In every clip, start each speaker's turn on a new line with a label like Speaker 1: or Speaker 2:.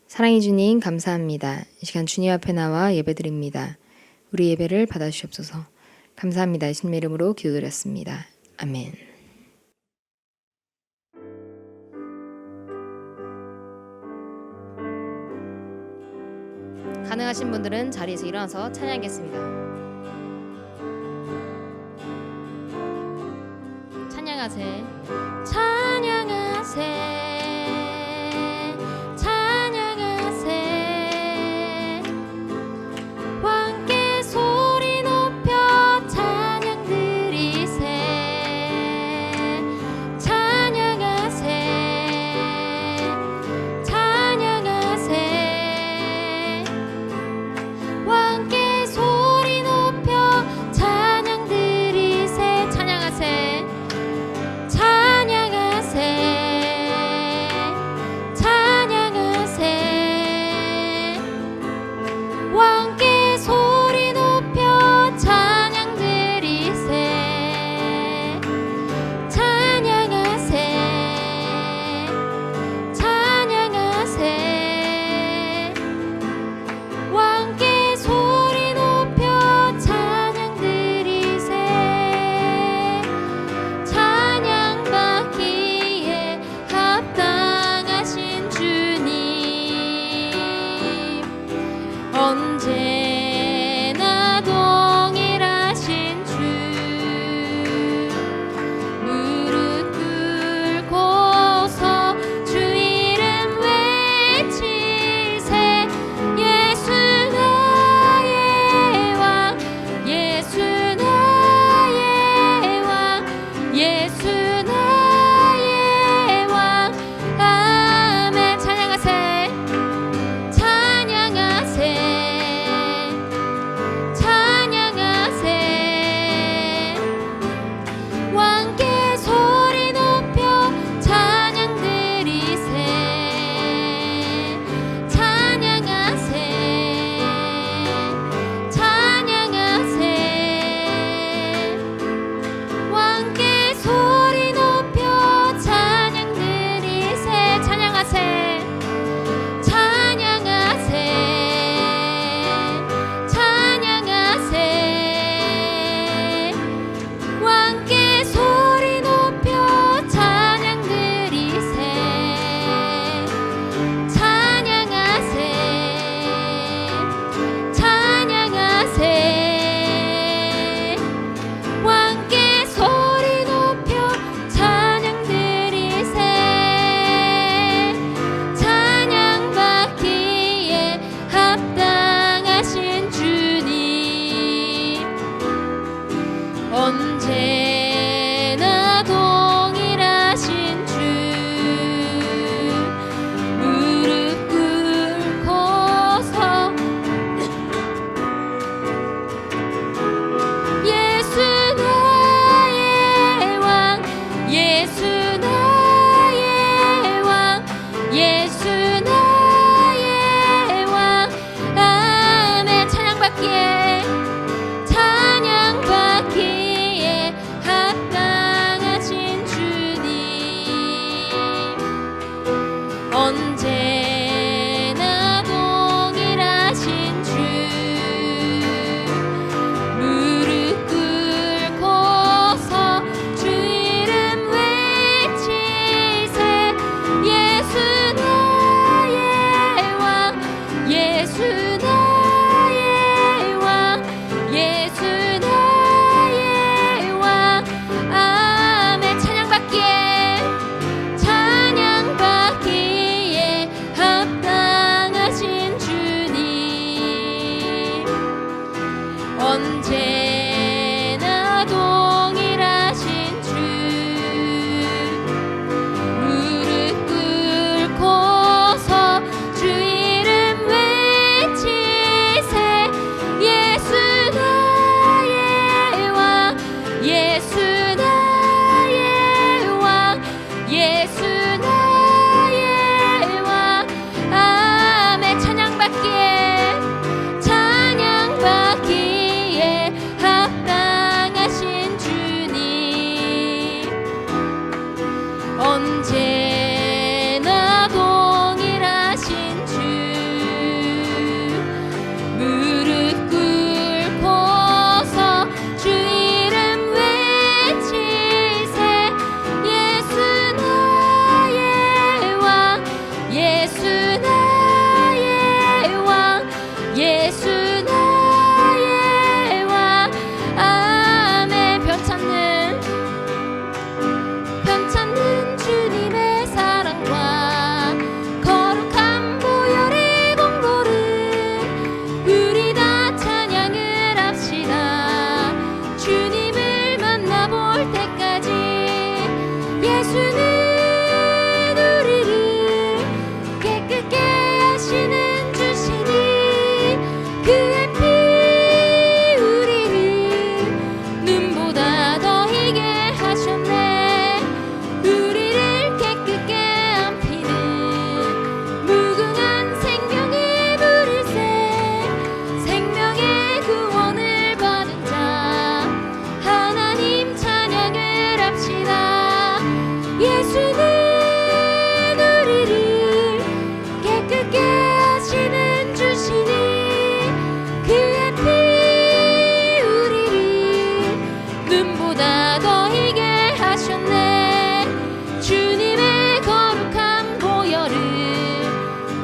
Speaker 1: 사랑해 주님 감사합니다. 이 시간 주님 앞에 나와 예배드립니다. 우리 예배를 받아주시옵소서. 감사합니다. 예수님의 이름으로 기도드렸습니다. 아멘. 가능하신 분들은 자리에서 일어나서 찬양하겠습니다. 찬양하세. 찬양하세. 찬양하세.
Speaker 2: 예수는 우리를 깨끗게 하시는 주시니 그의 피 우리를 눈보다 더 희게 하셨네. 우리를 깨끗게 한 피는 무궁한 생명의 물일새 생명의 구원을 받은 자 하나님 찬양을 합시다. 예수는 우리를 깨끗게 하시는 주시니 그의 피 우리를 눈보다 더 희게 하셨네. 주님의 거룩한 보혈을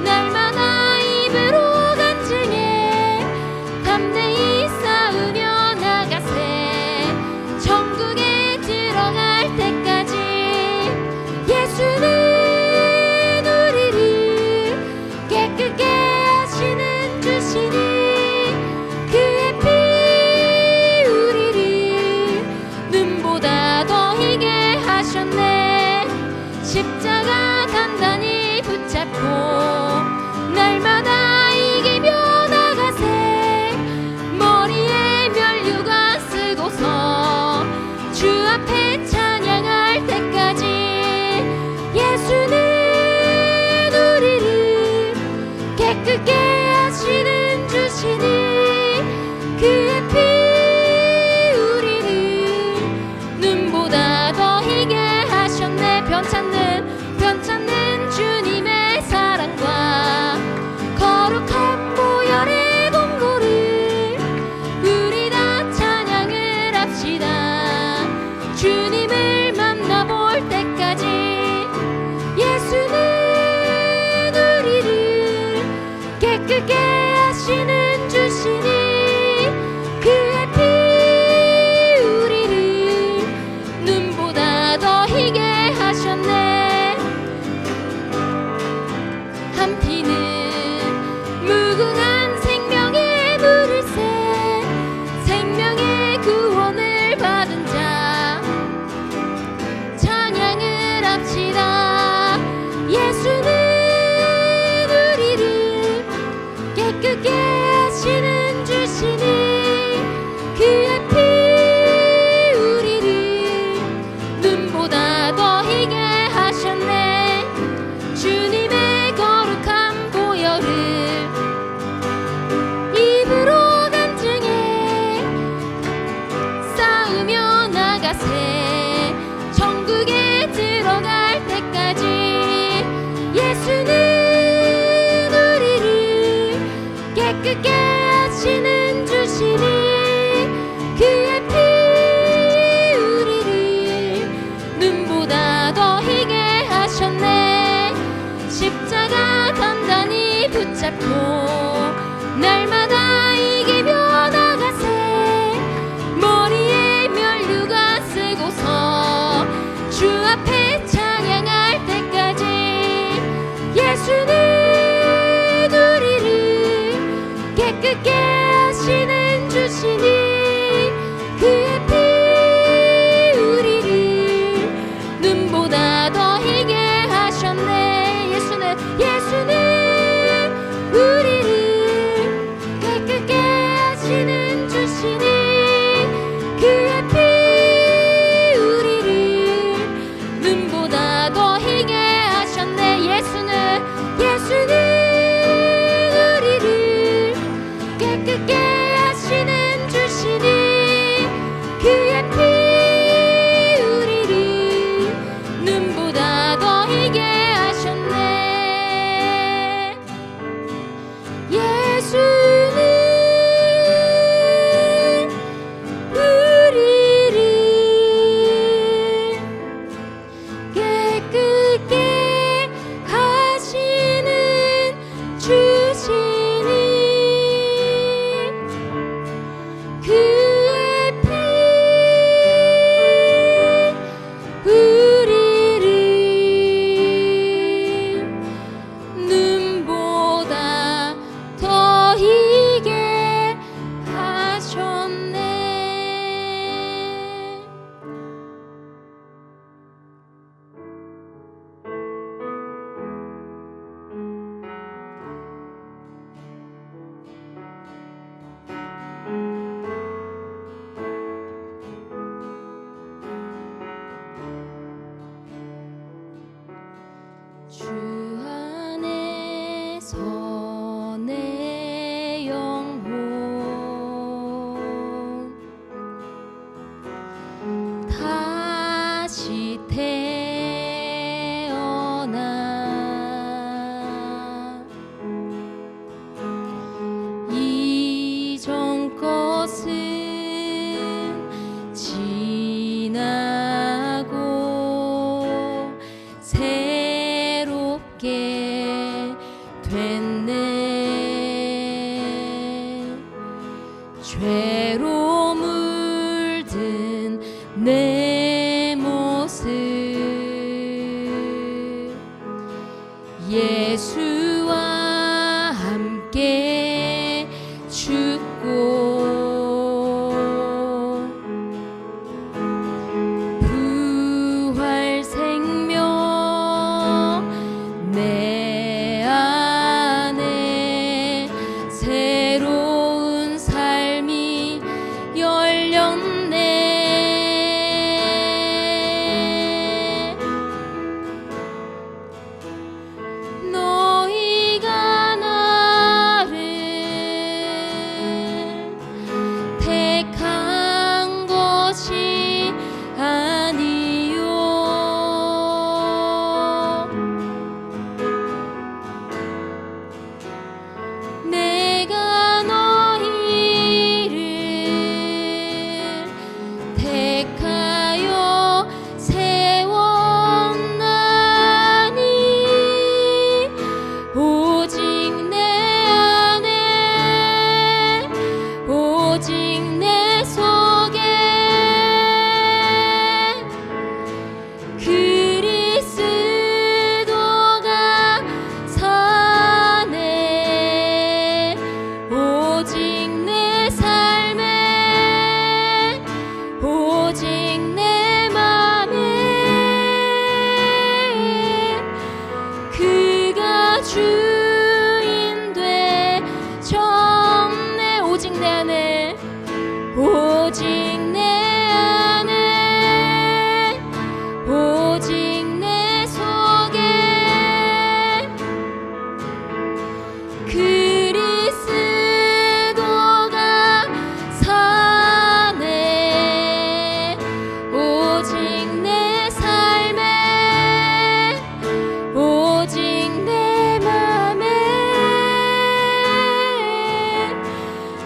Speaker 2: 날마다 입으로 간증해 담대히 싸우며 나가세 천국에 들어갈 때까지. 예수는 우리를 깨끗게 하시는 주시니 그의 피 우리를 눈보다 더 희게 하셨네. 십자가 단단히 붙잡고 날마다 이기며 나가세 머리에 면류관 쓰고서 주 앞에 찬양할 때까지. 예수는 우리를 깨끗게 하시는 주시니 그의 피 우리를 눈보다 더 희게 하셨네. 변찮는 주님의 사랑과 거룩한 보혈의 공로를 우리 다 찬양을 합시다. 주님을 만나볼 때까지. 예수는 우리를 깨끗게 하시는 주시니 그의 피 우리를 눈보다 더 희게 하셨네. 한 피는 무궁한 생명의 물일새 생명의 구원을 받은 자 찬양을 합시다. 예수는 우리를 깨끗게 하시는 주시니 그의 피 우리를 눈보다 더 희게 하셨네. 주님의 거룩한 보혈을 입으로 간증해 싸우며 나가세 천국에 들어갈 때까지. 예수는 우리를 깨끗게 하시는 주시니 그의 피 우리를 눈보다 더 희게 하셨네. 십자가 단단히 붙잡고 날마다 이기며 나가세 머리에 면류관 쓰고서 주 앞에 찬양할 때까지. 예수는 우리를 깨끗게 하시는 주시니 그의 피 우리를 눈보다 더 희게 하셨네. 예수는 우리를 내 모습 예수와 함께 죽고 부활 생명 내 안에 새로운 삶이 열렸네. 너희가 나를 택한 것이 아니요 내가 너희를 택하여 세웠나니 오직 내 안에 오직 내 속에 그리스도가 사네. 오직 내 삶에 오직 내 맘에 그가 주인 되셨네. 오직 내 안에 오직 내 안에 오직 내 속에 그리스도가 사네. 오직 내 삶에 오직 내 맘에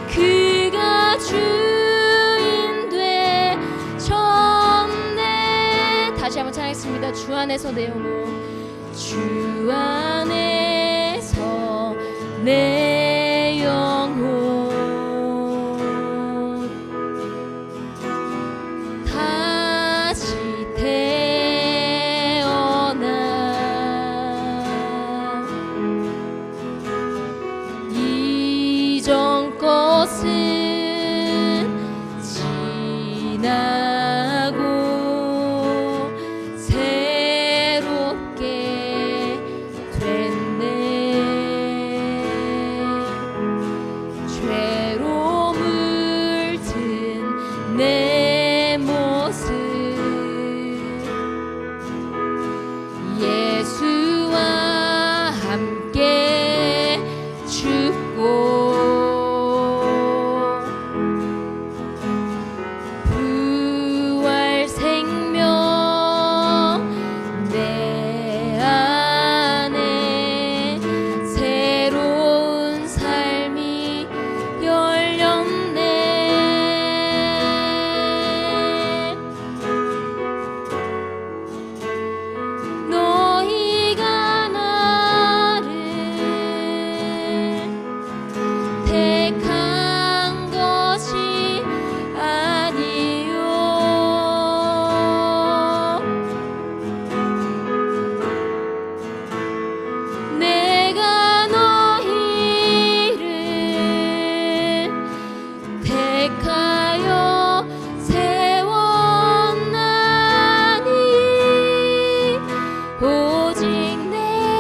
Speaker 2: 그가 주인 되셨네. 다시 한번 찬양했습니다. 주 안에서 내 영혼 주 안에서 내 영혼 다시 태어나 이전 것은 지나고 새롭게 됐네. 죄로 물든 내 모습 예수와 함께 죽고 부활 생명 내 안에 새로운 삶이 열렸네. 너희가 나를 택한 것이 아니요 내가 너희를 택하여 세웠나니 오직 내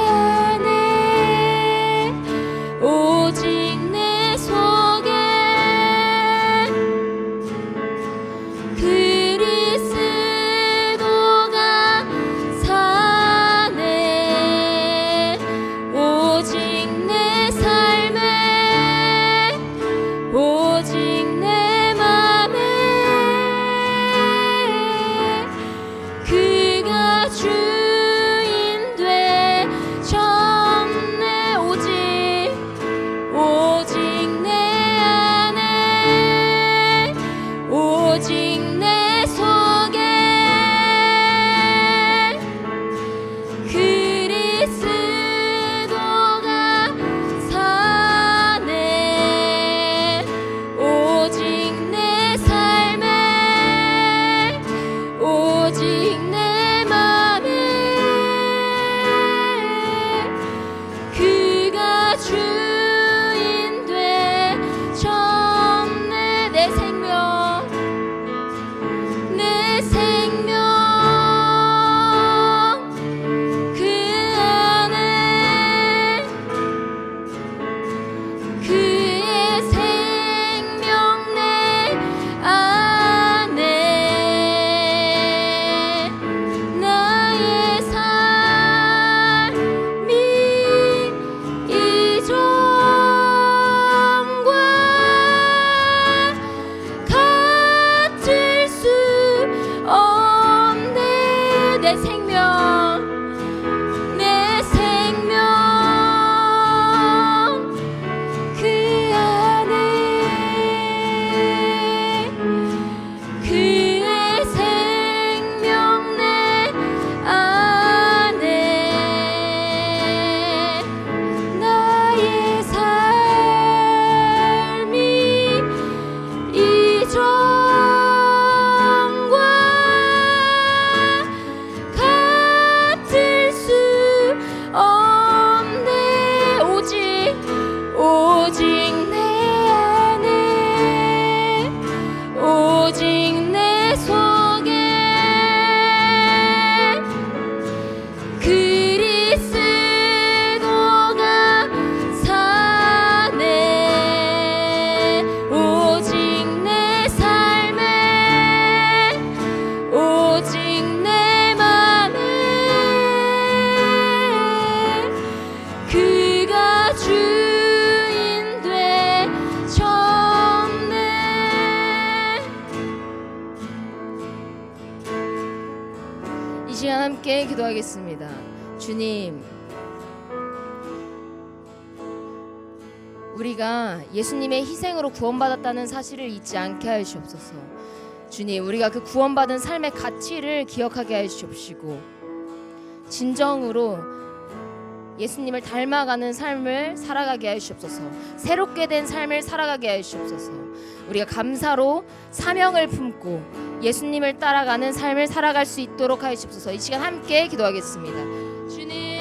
Speaker 2: 안에 오직 내 속에 그리스도가 사네. 오직 내 삶에 오직 내 맘에 그가 주인 되셨네. 오직 오직 내 안에 오직 내 속에 그리스도가 사네. 오직 내 삶에 오직 내 속에 그리스도가 사네. 오직 내 삶에 오직 내 맘에 그가 주인 되셨네. 이 시간 함께 기도하겠습니다. 주님, 우리가 예수님의 희생으로 구원받았다는 사실을 잊지 않게 하여 주옵소서. 주님, 우리가 그 구원받은 삶의 가치를 기억하게 하여 주옵시고 진정으로 예수님을 닮아가는 삶을 살아가게 하여 주옵소서. 새롭게 된 삶을 살아가게 하여 주옵소서. 우리가 감사로 사명을 품고 예수님을 따라가는 삶을 살아갈 수 있도록 하여 주옵소서. 이 시간 함께 기도하겠습니다. 주님,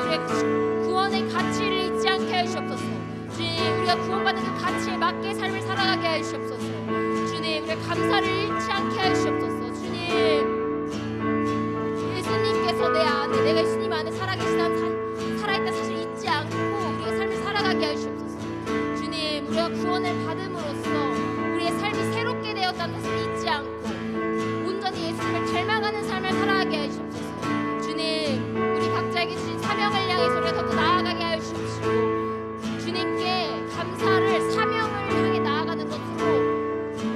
Speaker 2: 우리의 구원의 가치를 잊지 않게 하여 주옵소서. 주님, 우리가 구원받은 그 가치에 맞게 삶을 살아가게 하여 주옵소서. 주님, 우리의 감사를 잃지 않게 하여 주옵소서. 주님, 예수님께서 내 안에, 내가 예수님 안에 살아있다 사실 잊지 않고 우리의 삶을 살아가게 하여 주옵소서. 주님, 우리가 구원을 받음으로써 우리의 삶이 새롭게 되었다는 사실을 잊지 않고 온전히 예수님을 닮아가는 삶을 살아가게 하여 주옵소서. 주님, 우리 각자에게 주신 사명을 향해서 우리가 더욱 나아가게 하여 주옵시고 주님께 감사를 사명을 향해 나아가는 것으로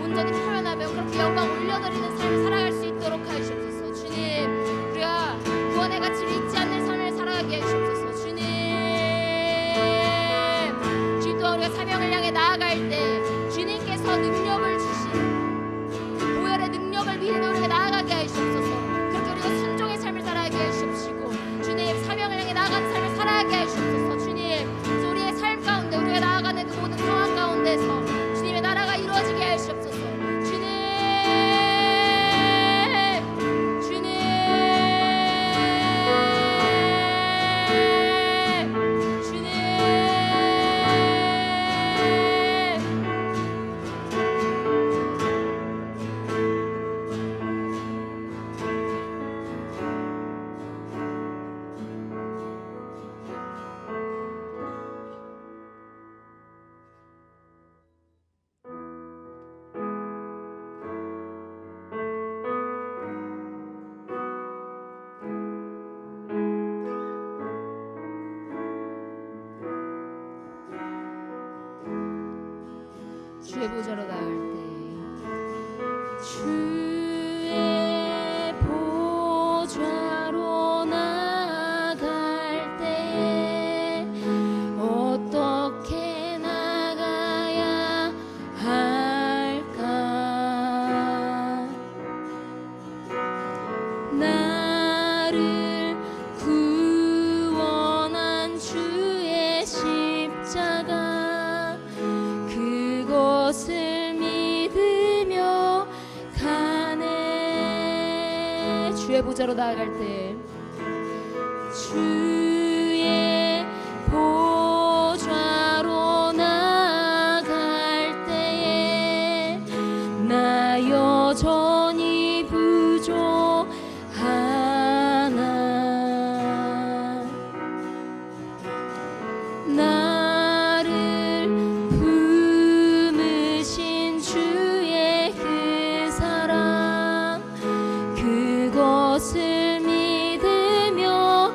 Speaker 2: 온전히 표현하며 그렇게 영광 올려드리는 삶을 살아갈 수 있도록 하여 주옵소서. 주님, 우리가 구원의 가치를 잊지 않는 삶을 살아가게 하여 주옵소서. 주님, 또한 우리가 사명을 향해 나아갈 때 주님께서 능력을 주신 보혈의 능력을 믿는 우리가 나아가게 하여 주옵소서. 그렇게 우리가 순종의 삶을 살아가게 하여 주옵시고 주님, 사명을 향해 나아가는 삶을 살아가게 하여 주옵소서. 주님, 그래서 우리의 삶 가운데 우리가 나아가는 그 모든 상황 가운데서 주님의 나라가 이루어지게 하여 주옵소서. 주님, 주님, 주님. 주의 보좌로 나아갈 때 주의 보좌로 나아갈 때 어떻게 나가야 할까? 나를 구원한 주의 십자가 그것을 믿으며 가네. 주의 보좌로 나아갈 때 주의 보좌로 나아갈 때에 나 여전히 부족하나. 나를 품으신 주의 그 사랑 그것을 믿으며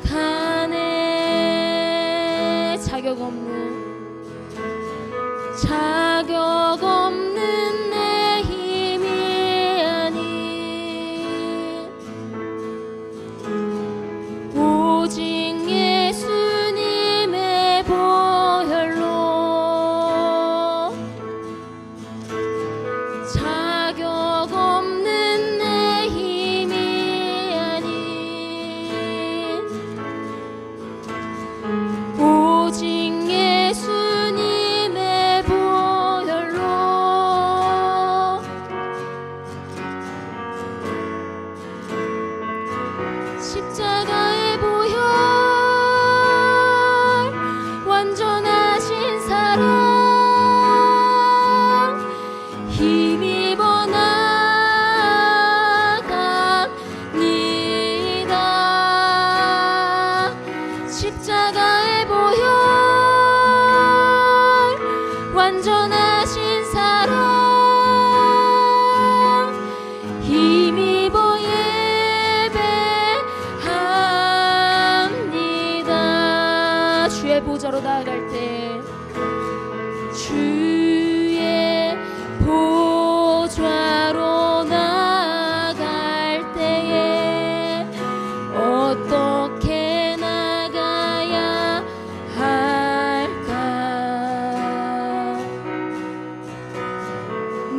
Speaker 2: 가 십자가의 보혈 완전하신 사랑 힘입어 나갑니다. 십자가의 보혈 완전하신 사랑 힘입어 예배합니다. 주의 보좌로 나아갈 때 주의 보좌로 나아갈 때에 어떻게 나가야 할까?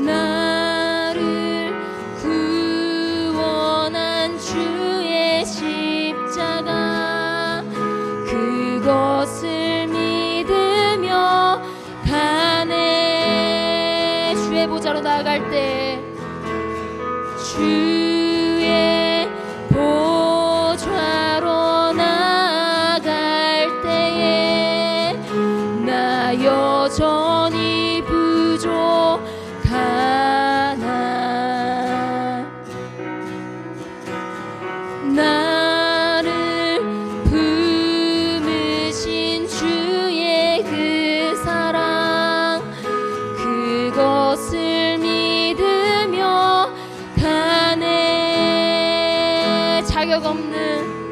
Speaker 2: 나를 구원한 주의 십자가 그것을 믿으며 가네. 주의 보좌로 나아갈 때 주의 보좌로 나아갈 때에 나 여전히 부족하나. 나를 품으신 주의 그 사랑 그것을 믿으며 가네. 자격 없는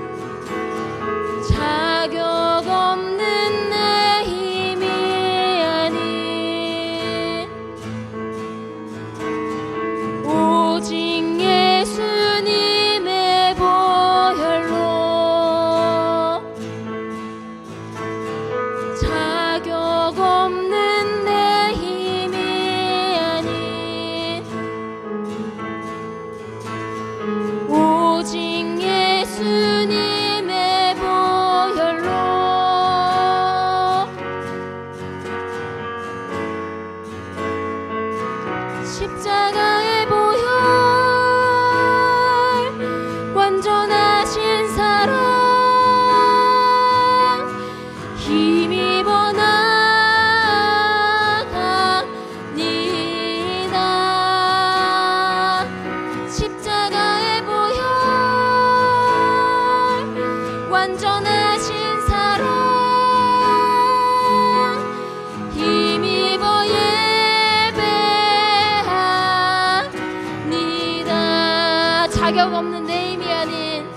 Speaker 2: 내 힘이 아닌 오직 예수님의 보혈로 자격 없는 내 힘이 아닌 오직 예수님의 보혈로 십자가의 보혈 완전하신 사랑 힘입어 나갑니다. 십자가의 보혈 완전하신 사랑 힘입어 예배합니다. 자격 없는 내 힘이 아닌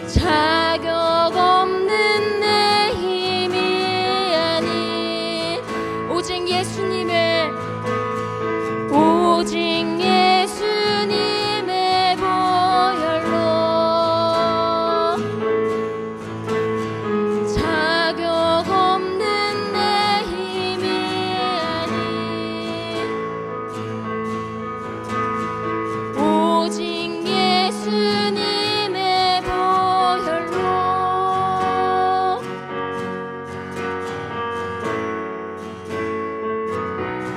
Speaker 2: 자격 없는 내 힘이 아닌 오직 예수님의 보혈로 자격 없는 내 힘이 아닌 오직 예수님의 보혈로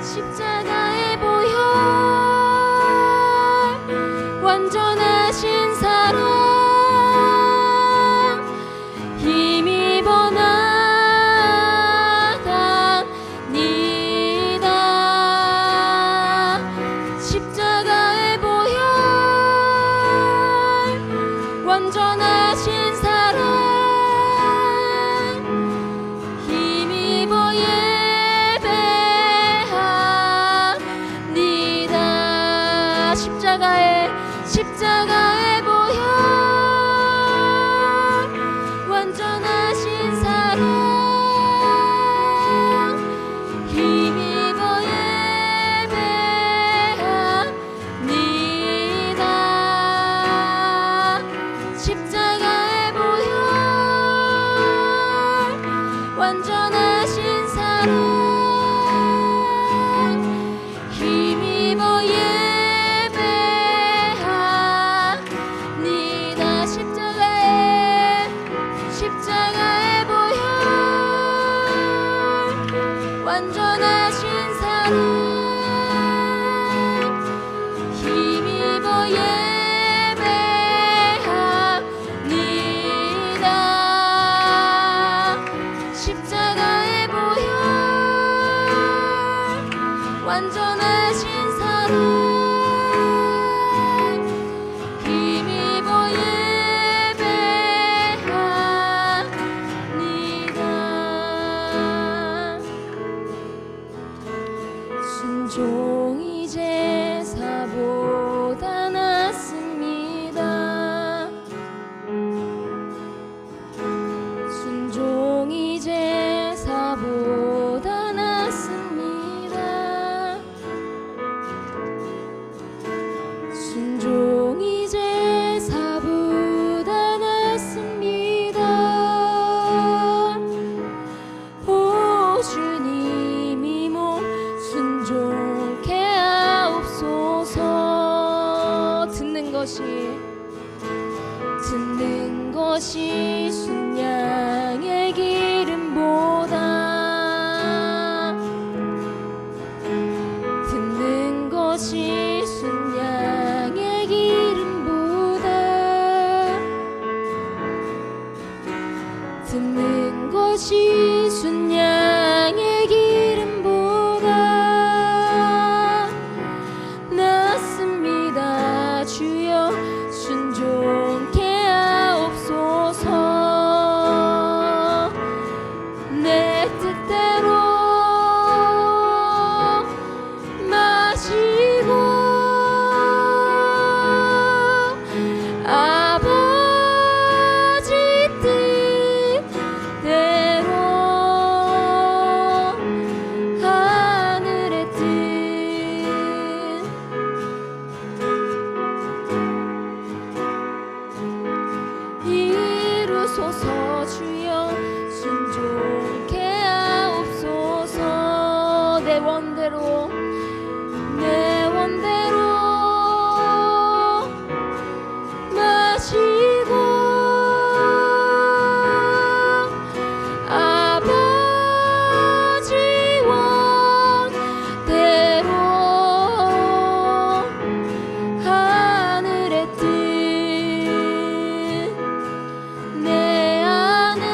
Speaker 2: 십자가의 보혈 완전하신 사랑 힘입어 나갑니다. 십자가의 보혈 완전하신 사랑 힘입어 예배합니다. 십자가의 보혈 완전하신 사랑 힘입어 예배합니다. 십자가의 보혈 듣는 것이 순양의 기름보다 듣는 것이 순양의 기름보다 듣는 것이 순양의 기름보다 낫습니다. 주여 순종케 하옵소서. 내 뜻대로 마시고 아버지 뜻대로 하늘의 뜻 이루소서. 주여 순종케 하옵소서. 내 원대로 내 원대로 마시고 아버지 원대로 하늘의 뜻 내 안에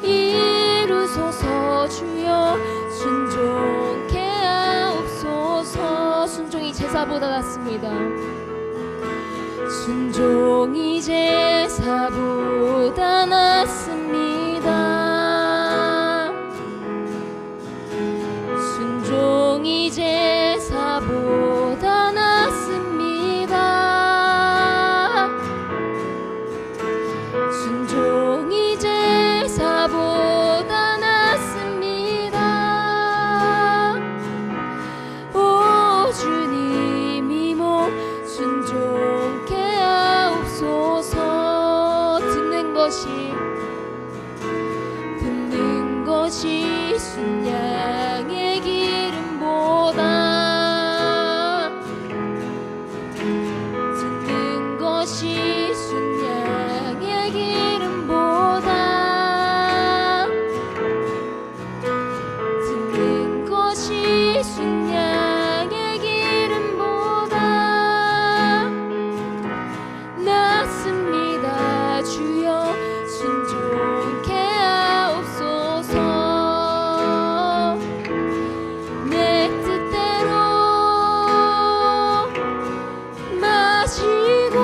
Speaker 2: 이루소서. 주여 순종케 하옵소서. 순종이 제사보다 낫습니다. 순종이 제사보다 낫습니다. 순종이 제사보다 낫습니다. 순종이 제사보다 낫습니다. 오 주님 이 몸 순종케 하옵소서. 듣는 것이 순양의 기름보다 듣는 것이 순양의 기름보다 듣는 것이 순양의 기름보다 낫습니다. 주여 순종케 하옵소서. 내 뜻대로 마시고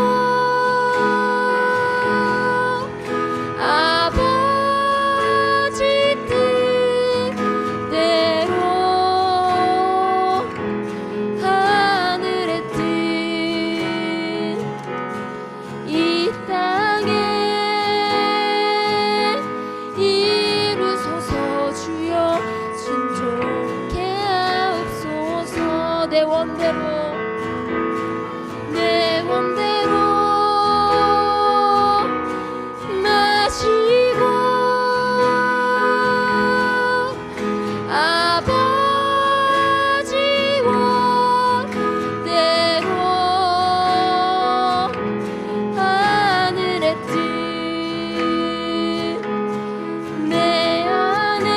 Speaker 2: 아버지 뜻대로 하늘의 뜻 이 땅에 이루소서. 주여 순종케 하옵소서. 내 원대로 내 원대로 마시고 아버지 원대로 하늘의 뜻 내 안에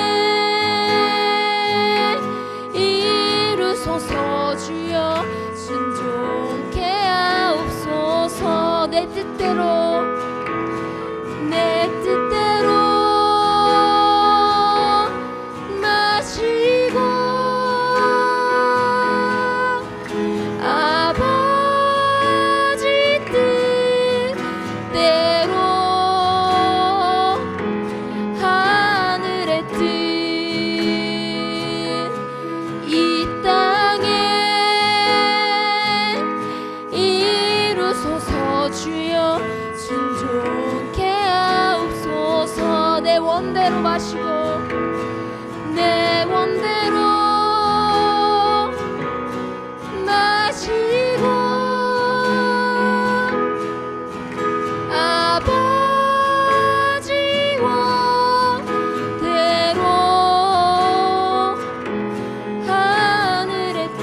Speaker 2: 이루소서. 주여 순종케 하옵소서. 내 뜻대로 내 뜻대로 마시고 아버지 뜻대로 하늘의 뜻 이 땅에 이루소서. 주여 순종케 하옵소서. 내 원대로 마시고 내 원대로 마시고 아버지 원대로 하늘의 뜻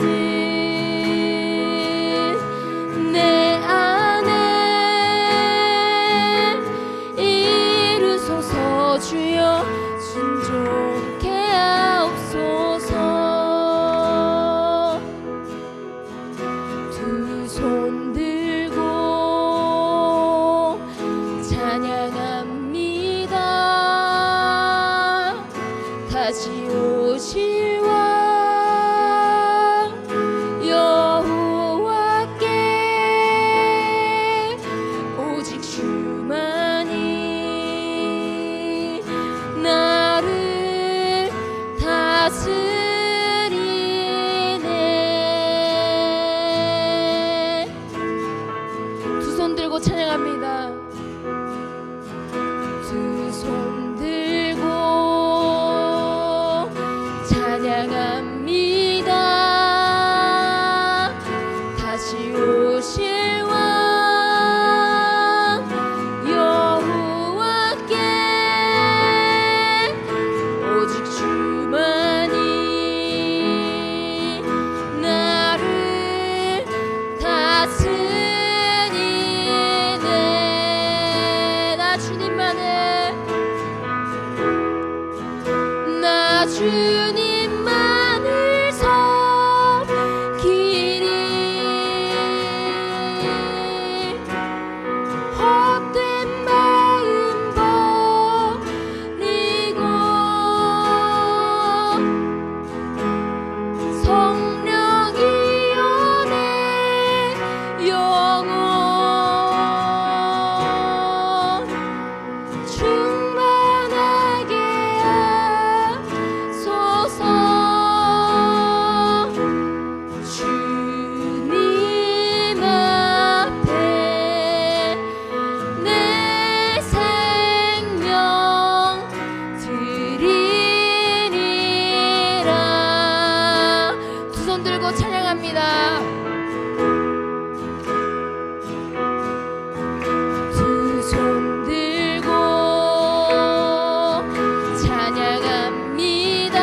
Speaker 2: 내 안에 들고 찬양합니다. 두 손 들고 찬양합니다. 다시 오실 왕 여호와께 오직 주만이 나를 다스리네. 나 주님만을 섬기리. 헛된 마음 버리고 성령이여 내 영혼 충만하게 하소서. 주님 앞에 내 생명 드리리라. 두 손 들고 찬양합니다. 두 손 들고 찬양합니다.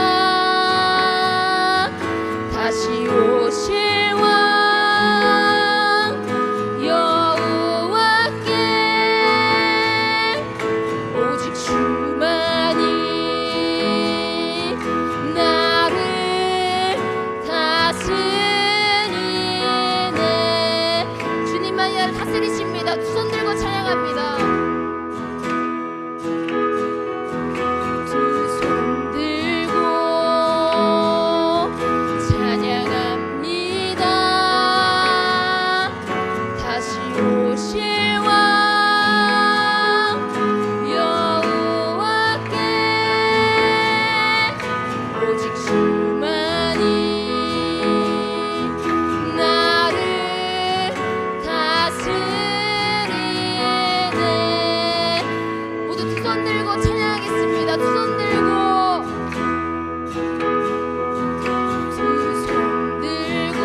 Speaker 2: 다시 오실 왕 여호와께 오직 주만이 나를 다스리네. 주님만이 나를 다스리십니다. 두 손 들고 찬양합니다. 두 손 들고 찬양합니다. 다시 오실 왕 여호와께 오직 주만이 나를 다스리네. 모두 두 손 들고 찬양하겠습니다. 두 손 들고 두 손 들고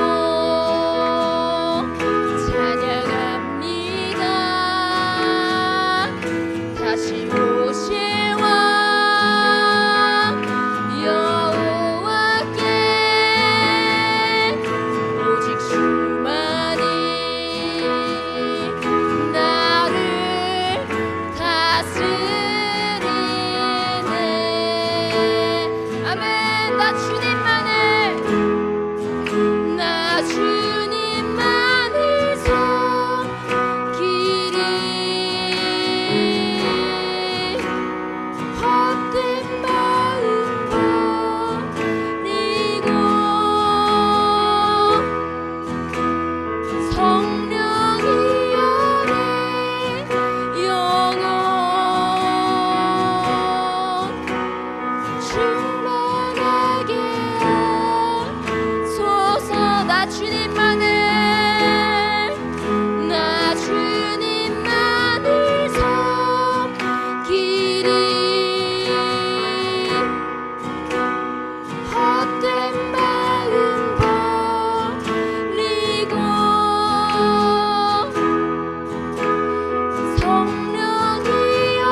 Speaker 2: 찬양합니다. 다시 오실 왕 여호와께 오직 주만이 나를 다스리네. 아멘. 나 주님만을 섬기리. 헛된 마음 버리고 성령이여 내 영혼 충만하게 하소서. 나 주님만을 섬기리. 헛된 마음 버리고 성령이여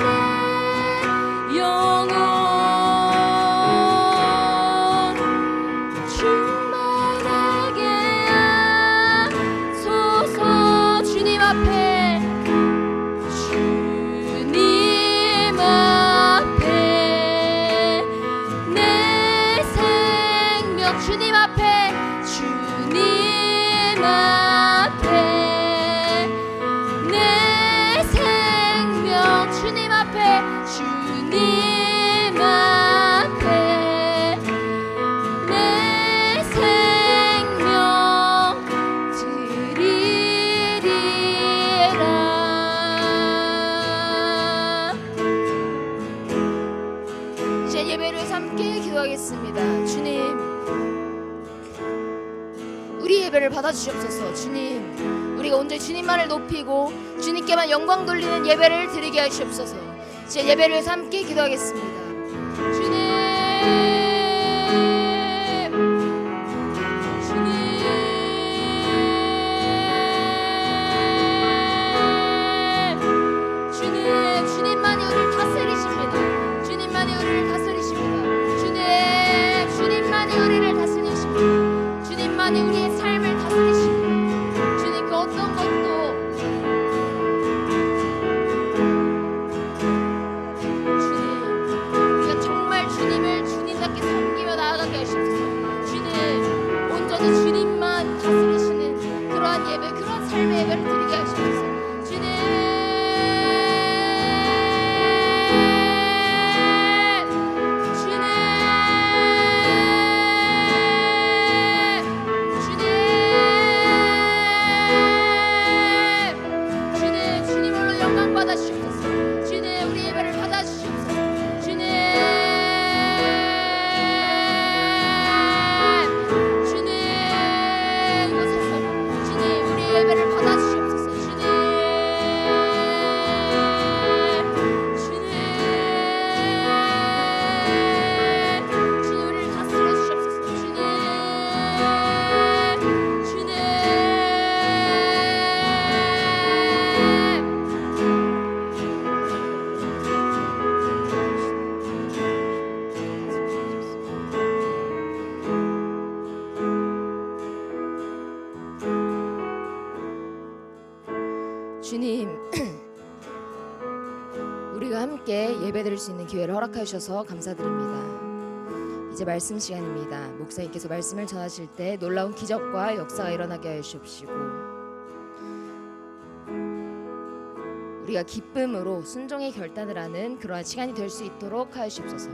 Speaker 2: 내 영혼 충만하게 하소서. 주님 앞에 내 생명 주님 앞에 주님 앞에 내 생명 주님 앞에 주님 앞에 내 생명 드리리라. 이제 예배를 위해서 함께 기도하겠습니다. 주님, 우리 예배를 받아주시옵소서. 주님, 우리 우리가 온전히 주님만을 높이고 주님께만 영광 돌리는 예배를 드리게 하시옵소서. 이제 예배를 위해서 함께 기도하겠습니다. 주님, 주님만이 우리를 다스리십니다. 주님만이 우리를 다스리십니다. 주님만이 우리를 다스리십니다. 주님만이 우리의 삶을 다스리십니다. 주님 그 어떤 것도 주님, 우리가 정말 주님을 주님답게 섬기며 나아가게 하시옵소서. 주님, 온전히 주님만 다스리시는 그러한 예배, 그러한 삶의 예배를 드리게 하시옵소서. 주님, 우리가 함께 예배드릴 수 있는 기회를 허락해 주셔서 감사드립니다. 이제 말씀 시간입니다. 목사님께서 말씀을 전하실 때 놀라운 기적과 역사가 일어나게 하여 주옵시고 우리가 기쁨으로 순종의 결단을 하는 그러한 시간이 될 수 있도록 하여 주옵소서.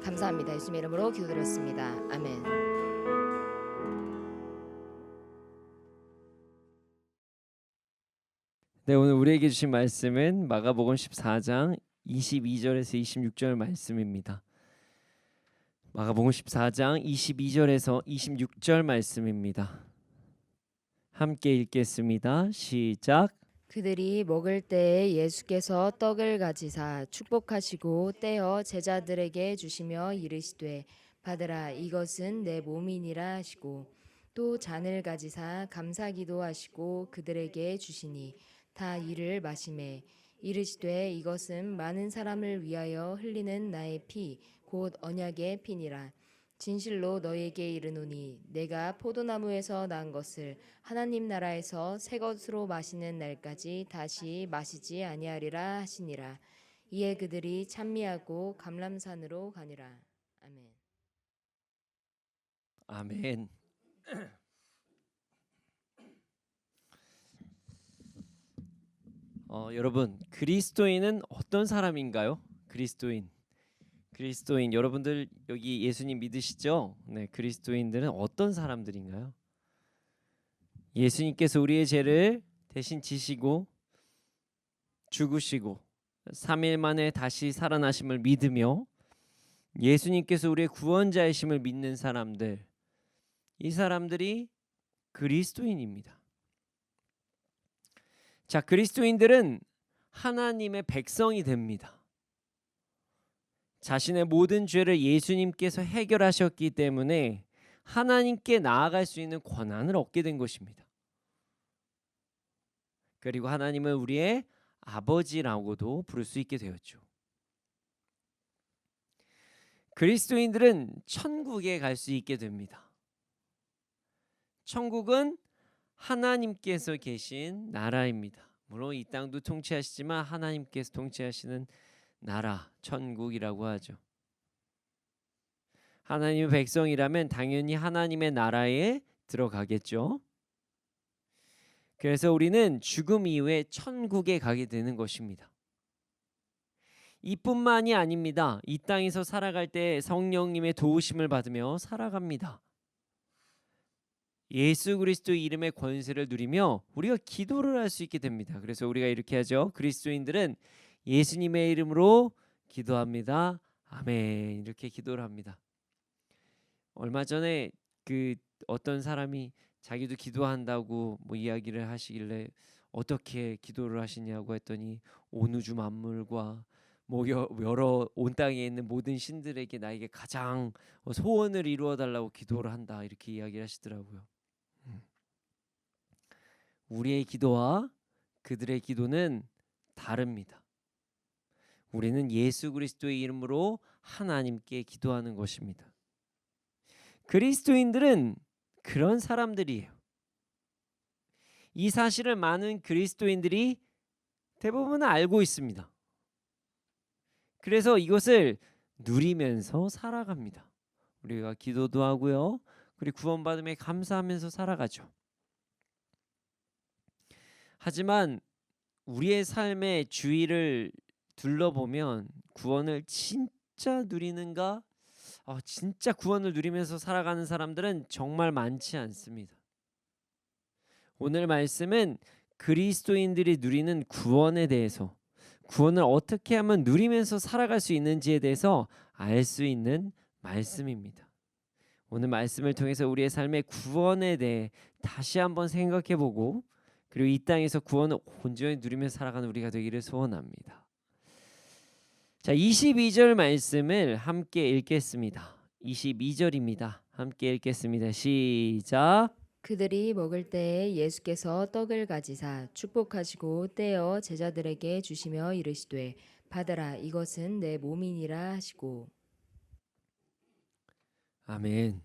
Speaker 2: 감사합니다. 예수님의 이름으로 기도드렸습니다. 아멘.
Speaker 3: 네, 오늘 우리에게 주신 말씀은 마가복음 14장 22절에서 26절 말씀입니다. 마가복음 14장 22절에서 26절 말씀입니다. 함께 읽겠습니다. 시작.
Speaker 1: 그들이 먹을 때에 예수께서 떡을 가지사 축복하시고 떼어 제자들에게 주시며 이르시되 받으라 이것은 내 몸이니라 하시고 또 잔을 가지사 감사기도 하시고 그들에게 주시니 다 이를 마시매 이르시되 이것은 많은 사람을 위하여 흘리는 나의 피 곧 언약의 피니라. 진실로 너희에게 이르노니 내가 포도나무에서 난 것을 하나님 나라에서 새 것으로 마시는 날까지 다시 마시지 아니하리라 하시니라. 이에 그들이 찬미하고 감람산으로 가니라. 아멘.
Speaker 3: 아멘. 여러분, 그리스도인은 어떤 사람인가요? 그리스도인 여러분들 여기 예수님 믿으시죠? 네, 그리스도인들은 어떤 사람들인가요? 예수님께서 우리의 죄를 대신 지시고 죽으시고 3일 만에 다시 살아나심을 믿으며 예수님께서 우리의 구원자이심을 믿는 사람들, 이 사람들이 그리스도인입니다. 자, 그리스도인들은 하나님의 백성이 됩니다. 자신의 모든 죄를 예수님께서 해결하셨기 때문에 하나님께 나아갈 수 있는 권한을 얻게 된 것입니다. 그리고 하나님은 우리의 아버지라고도 부를 수 있게 되었죠. 그리스도인들은 천국에 갈 수 있게 됩니다. 천국은 하나님께서 계신 나라입니다. 물론 이 땅도 통치하시지만 하나님께서 통치하시는 나라, 천국이라고 하죠. 하나님의 백성이라면 당연히 하나님의 나라에 들어가겠죠. 그래서 우리는 죽음 이후에 천국에 가게 되는 것입니다. 이뿐만이 아닙니다. 이 땅에서 살아갈 때 성령님의 도우심을 받으며 살아갑니다. 예수 그리스도 이름의 권세를 누리며 우리가 기도를 할 수 있게 됩니다. 그래서 우리가 이렇게 하죠. 그리스도인들은 예수님의 이름으로 기도합니다. 아멘. 이렇게 기도를 합니다. 얼마 전에 어떤 사람이 자기도 기도한다고 뭐 이야기를 하시길래 어떻게 기도를 하시냐고 했더니 온 우주 만물과 뭐 여러 온 땅에 있는 모든 신들에게 나에게 가장 소원을 이루어 달라고 기도를 한다 이렇게 이야기를 하시더라고요. 우리의 기도와 그들의 기도는 다릅니다. 우리는 예수 그리스도의 이름으로 하나님께 기도하는 것입니다. 그리스도인들은 그런 사람들이에요. 이 사실을 많은 그리스도인들이 대부분 알고 있습니다. 그래서 이것을 누리면서 살아갑니다. 우리가 기도도 하고요. 그리고 구원받음에 감사하면서 살아가죠. 하지만 우리의 삶의 주위를 둘러보면 구원을 진짜 누리는가? 진짜 구원을 누리면서 살아가는 사람들은 정말 많지 않습니다. 오늘 말씀은 그리스도인들이 누리는 구원에 대해서, 구원을 어떻게 하면 누리면서 살아갈 수 있는지에 대해서 알 수 있는 말씀입니다. 오늘 말씀을 통해서 우리의 삶의 구원에 대해 다시 한번 생각해보고, 그리고 이 땅에서 구원을 온전히 누리면서 살아가는 우리가 되기를 소원합니다. 자, 22절 말씀을 함께 읽겠습니다. 22절입니다. 함께 읽겠습니다. 시작.
Speaker 1: 그들이 먹을 때에 예수께서 떡을 가지사 축복하시고 떼어 제자들에게 주시며 이르시되 받으라 이것은 내 몸이니라 하시고.
Speaker 3: 아멘.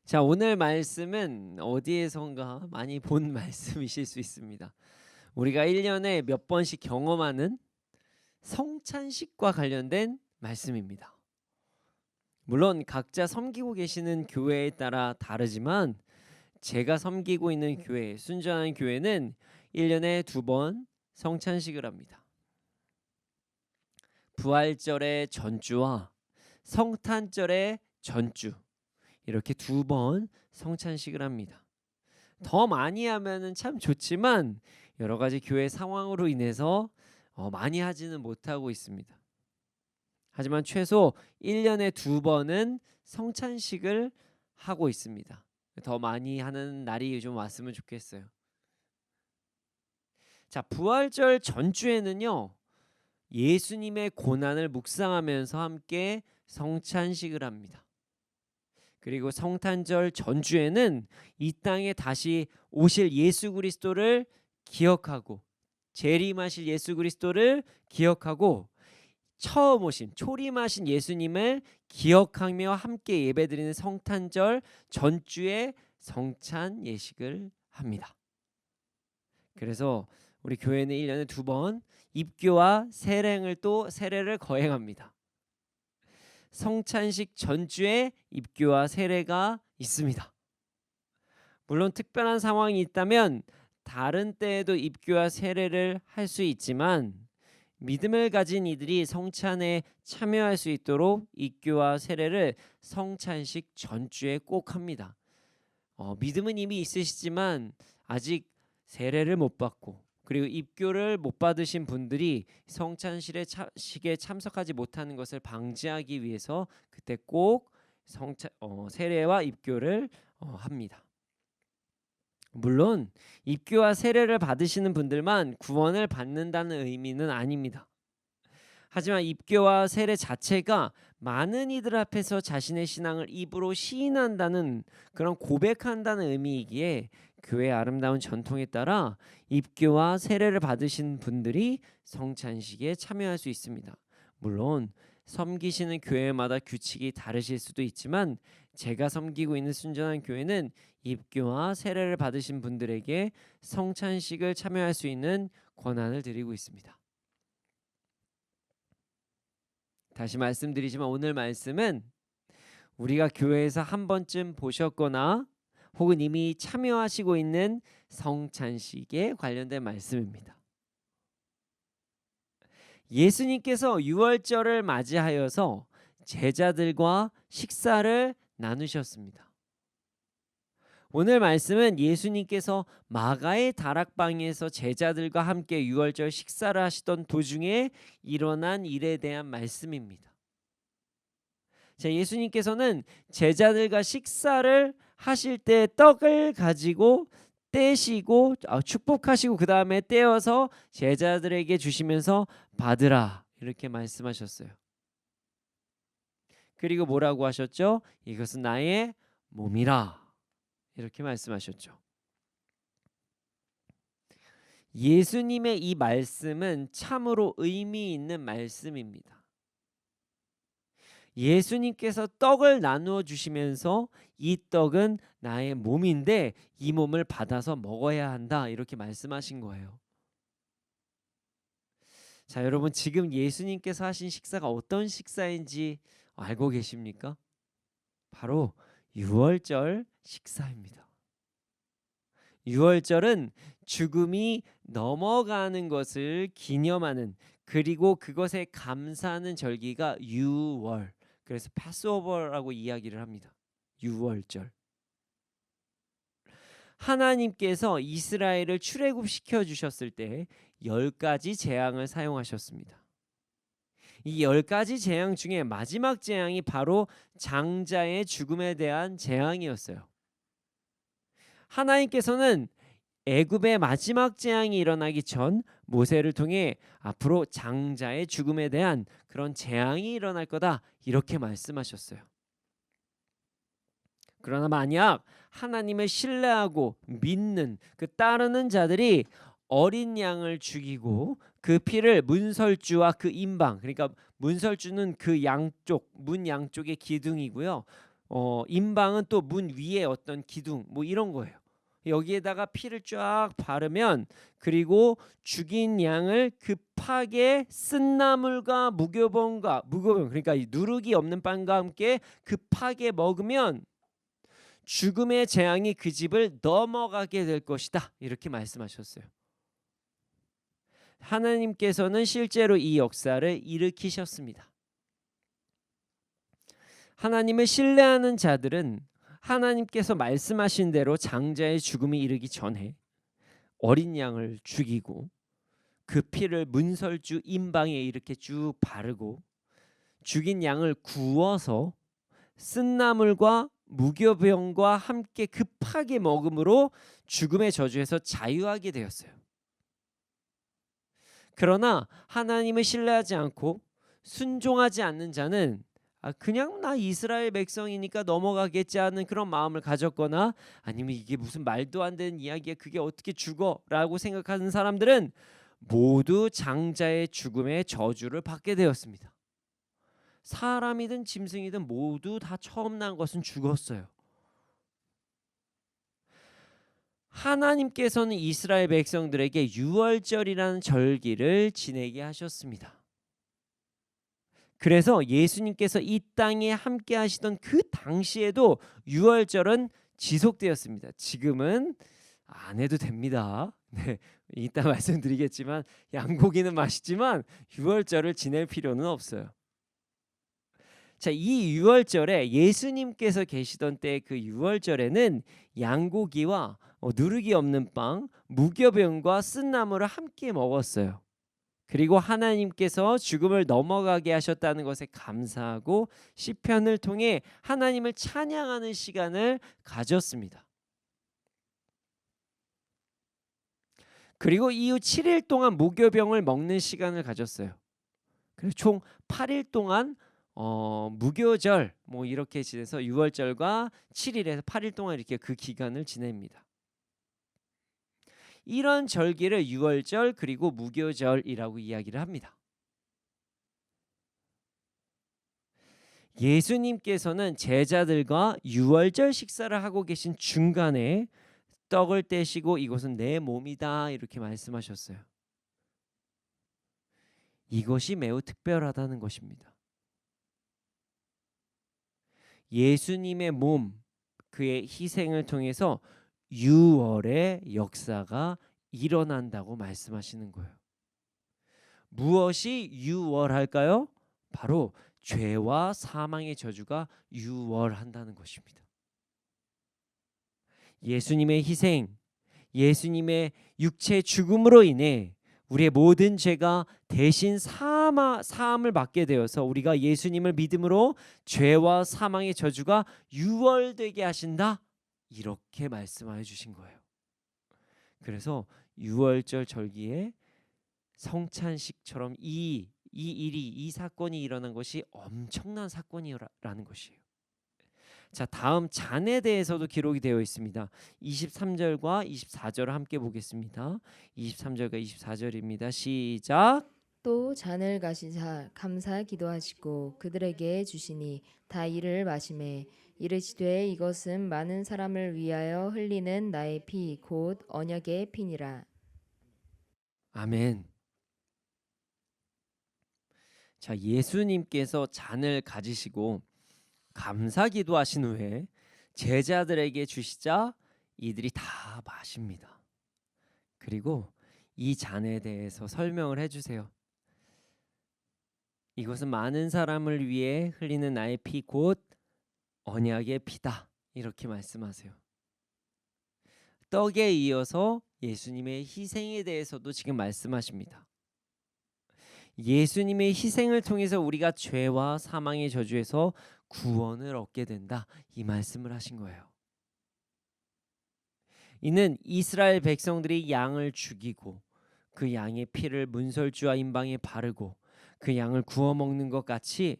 Speaker 3: 자, 오늘 말씀은 어디에선가 많이 본 말씀이실 수 있습니다. 우리가 1년에 몇 번씩 경험하는 성찬식과 관련된 말씀입니다. 물론 각자 섬기고 계시는 교회에 따라 다르지만 제가 섬기고 있는 교회, 순전한 교회는 1년에 2번 성찬식을 합니다. 부활절의 전주와 성탄절의 전주, 이렇게 2번 성찬식을 합니다. 더 많이 하면은 참 좋지만 여러 가지 교회 상황으로 인해서 많이 하지는 못하고 있습니다. 하지만 최소 1년에 2번은 성찬식을 하고 있습니다. 더 많이 하는 날이 좀 왔으면 좋겠어요. 자, 부활절 전주에는요, 예수님의 고난을 묵상하면서 함께 성찬식을 합니다. 그리고 성탄절 전주에는 이 땅에 다시 오실 예수 그리스도를 기억하고, 재림하실 예수 그리스도를 기억하고, 처음 오신 초림하신 예수님을 기억하며 함께 예배드리는 성탄절 전주에 성찬 예식을 합니다. 그래서 우리 교회는 1년에 2번 입교와 세례를 거행합니다. 성찬식 전주에 입교와 세례가 있습니다. 물론 특별한 상황이 있다면 다른 때에도 입교와 세례를 할 수 있지만 믿음을 가진 이들이 성찬에 참여할 수 있도록 입교와 세례를 성찬식 전주에 꼭 합니다. 믿음은 이미 있으시지만 아직 세례를 못 받고 그리고 입교를 못 받으신 분들이 성찬식에 참석하지 못하는 것을 방지하기 위해서 그때 꼭 세례와 입교를 합니다. 물론 입교와 세례를 받으시는 분들만 구원을 받는다는 의미는 아닙니다. 하지만 입교와 세례 자체가 많은 이들 앞에서 자신의 신앙을 입으로 시인한다는, 그런 고백한다는 의미이기에 교회의 아름다운 전통에 따라 입교와 세례를 받으신 분들이 성찬식에 참여할 수 있습니다. 물론 섬기시는 교회마다 규칙이 다르실 수도 있지만 제가 섬기고 있는 순전한 교회는 입교와 세례를 받으신 분들에게 성찬식을 참여할 수 있는 권한을 드리고 있습니다. 다시 말씀드리지만 오늘 말씀은 우리가 교회에서 한 번쯤 보셨거나 혹은 이미 참여하시고 있는 성찬식에 관련된 말씀입니다. 예수님께서 유월절을 맞이하여서 제자들과 식사를 나누셨습니다. 오늘 말씀은 예수님께서 마가의 다락방에서 제자들과 함께 유월절 식사를 하시던 도중에 일어난 일에 대한 말씀입니다. 자, 예수님께서는 제자들과 식사를 하실 때 떡을 가지고 떼시고 축복하시고 그 다음에 떼어서 제자들에게 주시면서 받으라 이렇게 말씀하셨어요. 그리고 뭐라고 하셨죠? 이것은 나의 몸이라 이렇게 말씀하셨죠. 예수님의 이 말씀은 참으로 의미 있는 말씀입니다. 예수님께서 떡을 나누어 주시면서 이 떡은 나의 몸인데 이 몸을 받아서 먹어야 한다 이렇게 말씀하신 거예요. 자, 여러분 지금 예수님께서 하신 식사가 어떤 식사인지 알고 계십니까? 바로 유월절 식사입니다. 유월절은 죽음이 넘어가는 것을 기념하는, 그리고 그것에 감사하는 절기가 유월, 그래서 패스오버라고 이야기를 합니다. 유월절. 하나님께서 이스라엘을 출애굽시켜 주셨을 때 10가지 재앙을 사용하셨습니다. 이 10가지 재앙 중에 마지막 재앙이 바로 장자의 죽음에 대한 재앙이었어요. 하나님께서는 애굽의 마지막 재앙이 일어나기 전 모세를 통해 앞으로 장자의 죽음에 대한 그런 재앙이 일어날 거다 이렇게 말씀하셨어요. 그러나 만약 하나님을 신뢰하고 믿는 따르는 자들이 어린 양을 죽이고 그 피를 문설주와 그 임방, 그러니까 문설주는 그 양쪽, 문 양쪽의 기둥이고요. 임방은 또 문 위에 어떤 기둥 뭐 이런 거예요. 여기에다가 피를 쫙 바르면, 그리고 죽인 양을 급하게 쓴나물과 무교병, 그러니까 이 누룩이 없는 빵과 함께 급하게 먹으면 죽음의 재앙이 그 집을 넘어가게 될 것이다 이렇게 말씀하셨어요. 하나님께서는 실제로 이 역사를 일으키셨습니다. 하나님을 신뢰하는 자들은 하나님께서 말씀하신 대로 장자의 죽음이 이르기 전에 어린 양을 죽이고 그 피를 문설주 임방에 이렇게 쭉 바르고 죽인 양을 구워서 쓴나물과 무교병과 함께 급하게 먹음으로 죽음의 저주에서 자유하게 되었어요. 그러나 하나님을 신뢰하지 않고 순종하지 않는 자는 그냥 나 이스라엘 백성이니까 넘어가겠지 하는 그런 마음을 가졌거나, 아니면 이게 무슨 말도 안 되는 이야기야, 그게 어떻게 죽어라고 생각하는 사람들은 모두 장자의 죽음의 저주를 받게 되었습니다. 사람이든 짐승이든 모두 다 처음 난 것은 죽었어요. 하나님께서는 이스라엘 백성들에게 유월절이라는 절기를 지내게 하셨습니다. 그래서 예수님께서 이 땅에 함께 하시던 그 당시에도 유월절은 지속되었습니다. 지금은 안 해도 됩니다. 네, 이따 말씀드리겠지만 양고기는 맛있지만 유월절을 지낼 필요는 없어요. 자, 이 유월절에 예수님께서 계시던 때 그 유월절에는 양고기와 누룩이 없는 빵, 무교병과 쓴나물을 함께 먹었어요. 그리고 하나님께서 죽음을 넘어가게 하셨다는 것에 감사하고 시편을 통해 하나님을 찬양하는 시간을 가졌습니다. 그리고 이후 7일 동안 무교병을 먹는 시간을 가졌어요. 그래서 총 8일 동안 무교절 뭐 이렇게 지내서 유월절과 7일에서 8일 동안 이렇게 그 기간을 지냅니다. 이런 절기를 유월절 그리고 무교절이라고 이야기를 합니다. 예수님께서는 제자들과 유월절 식사를 하고 계신 중간에 떡을 떼시고 이것은 내 몸이다 이렇게 말씀하셨어요. 이것이 매우 특별하다는 것입니다. 예수님의 몸, 그의 희생을 통해서 유월의 역사가 일어난다고 말씀하시는 거예요. 무엇이 유월할까요? 바로 죄와 사망의 저주가 유월한다는 것입니다. 예수님의 희생, 예수님의 육체 죽음으로 인해 우리의 모든 죄가 대신 사함을 받게 되어서 우리가 예수님을 믿음으로 죄와 사망의 저주가 유월되게 하신다 이렇게 말씀하여 주신 거예요. 그래서 유월절 절기에 성찬식처럼 이 일이 이 사건이 일어난 것이 엄청난 사건이라는 것이에요. 자, 다음 잔에 대해서도 기록이 되어 있습니다. 23절과 24절을 함께 보겠습니다. 23절과 24절입니다. 시작.
Speaker 1: 또 잔을 가지사 감사 기도하시고 그들에게 주시니 다 이를 마시매 이르시되 이것은 많은 사람을 위하여 흘리는 나의 피 곧 언약의 피니라.
Speaker 3: 아멘. 자, 예수님께서 잔을 가지시고 감사 기도하신 후에 제자들에게 주시자 이들이 다 마십니다. 그리고 이 잔에 대해서 설명을 해주세요. 이것은 많은 사람을 위해 흘리는 나의 피 곧 언약의 피다. 이렇게 말씀하세요. 떡에 이어서 예수님의 희생에 대해서도 지금 말씀하십니다. 예수님의 희생을 통해서 우리가 죄와 사망의 저주에서 구원을 얻게 된다. 이 말씀을 하신 거예요. 이는 이스라엘 백성들이 양을 죽이고 그 양의 피를 문설주와 임방에 바르고 그 양을 구워 먹는 것 같이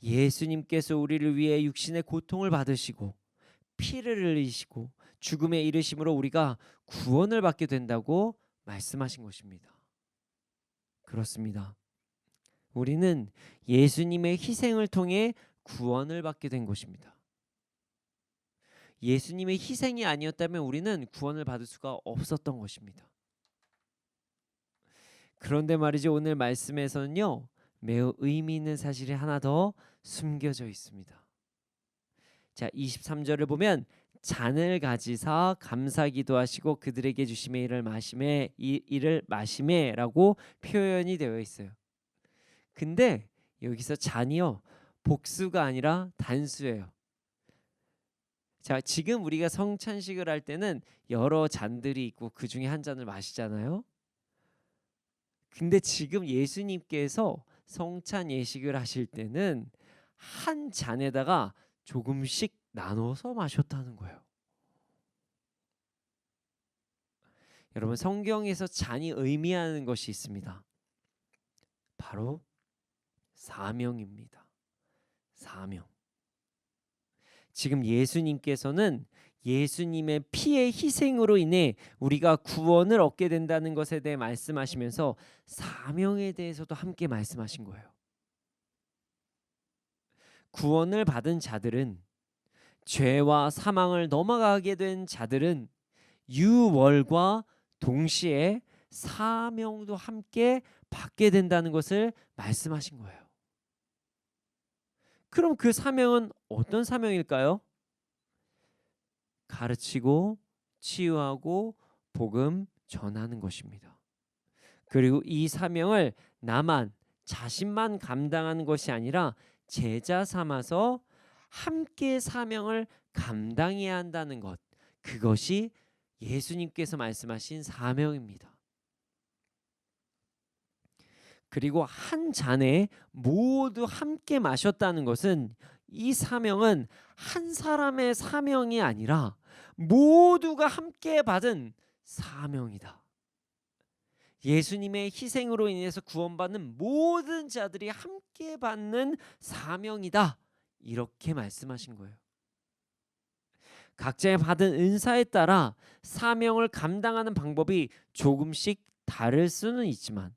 Speaker 3: 예수님께서 우리를 위해 육신의 고통을 받으시고 피를 흘리시고 죽음에 이르심으로 우리가 구원을 받게 된다고 말씀하신 것입니다. 그렇습니다. 우리는 예수님의 희생을 통해 구원을 받게 된 것입니다. 예수님의 희생이 아니었다면 우리는 구원을 받을 수가 없었던 것입니다. 그런데 말이죠, 오늘 말씀에서는요, 매우 의미 있는 사실이 하나 더 숨겨져 있습니다. 자, 23절을 보면 잔을 가지사 감사 기도하시고 그들에게 주심에 이를 마시매라고 표현이 되어 있어요. 근데 여기서 잔이요, 복수가 아니라 단수예요. 자, 지금 우리가 성찬식을 할 때는 여러 잔들이 있고 그 중에 한 잔을 마시잖아요. 근데 지금 예수님께서 성찬 예식을 하실 때는 한 잔에다가 조금씩 나눠서 마셨다는 거예요. 여러분, 성경에서 잔이 의미하는 것이 있습니다. 바로 사명입니다. 사명. 지금 예수님께서는 예수님의 피의 희생으로 인해 우리가 구원을 얻게 된다는 것에 대해 말씀하시면서 사명에 대해서도 함께 말씀하신 거예요. 구원을 받은 자들은, 죄와 사망을 넘어가게 된 자들은 유월과 동시에 사명도 함께 받게 된다는 것을 말씀하신 거예요. 그럼 그 사명은 어떤 사명일까요? 가르치고 치유하고 복음 전하는 것입니다. 그리고 이 사명을 나만, 자신만 감당하는 것이 아니라 제자 삼아서 함께 사명을 감당해야 한다는 것, 그것이 예수님께서 말씀하신 사명입니다. 그리고 한 잔에 모두 함께 마셨다는 것은, 이 사명은 한 사람의 사명이 아니라 모두가 함께 받은 사명이다. 예수님의 희생으로 인해서 구원받는 모든 자들이 함께 받는 사명이다. 이렇게 말씀하신 거예요. 각자의 받은 은사에 따라 사명을 감당하는 방법이 조금씩 다를 수는 있지만,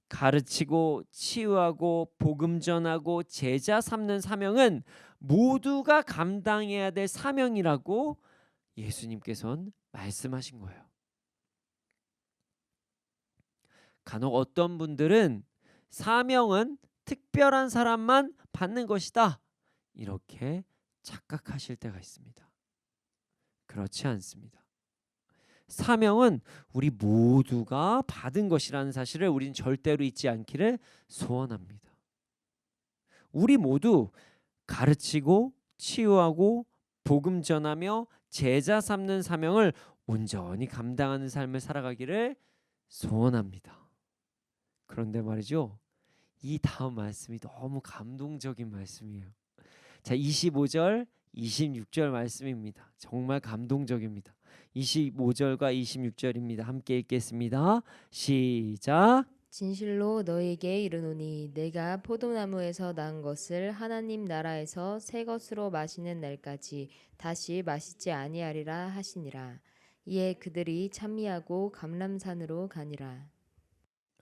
Speaker 3: 가르치고 치유하고 복음 전하고 제자 삼는 사명은 모두가 감당해야 될 사명이라고 예수님께서는 말씀하신 거예요. 간혹 어떤 분들은 사명은 특별한 사람만 받는 것이다, 이렇게 착각하실 때가 있습니다. 그렇지 않습니다. 사명은 우리 모두가 받은 것이라는 사실을 우리는 절대로 잊지 않기를 소원합니다. 우리 모두 가르치고 치유하고 복음 전하며 제자 삼는 사명을 온전히 감당하는 삶을 살아가기를 소원합니다. 그런데 말이죠, 이 다음 말씀이 너무 감동적인 말씀이에요. 자, 25절 26절 말씀입니다. 정말 감동적입니다. 25절과 26절입니다. 함께 읽겠습니다. 시작.
Speaker 1: 진실로 너희에게 이르노니 내가 포도나무에서 난 것을 하나님 나라에서 새 것으로 마시는 날까지 다시 마시지 아니하리라 하시니라. 이에 그들이 찬미하고 감람산으로 가니라.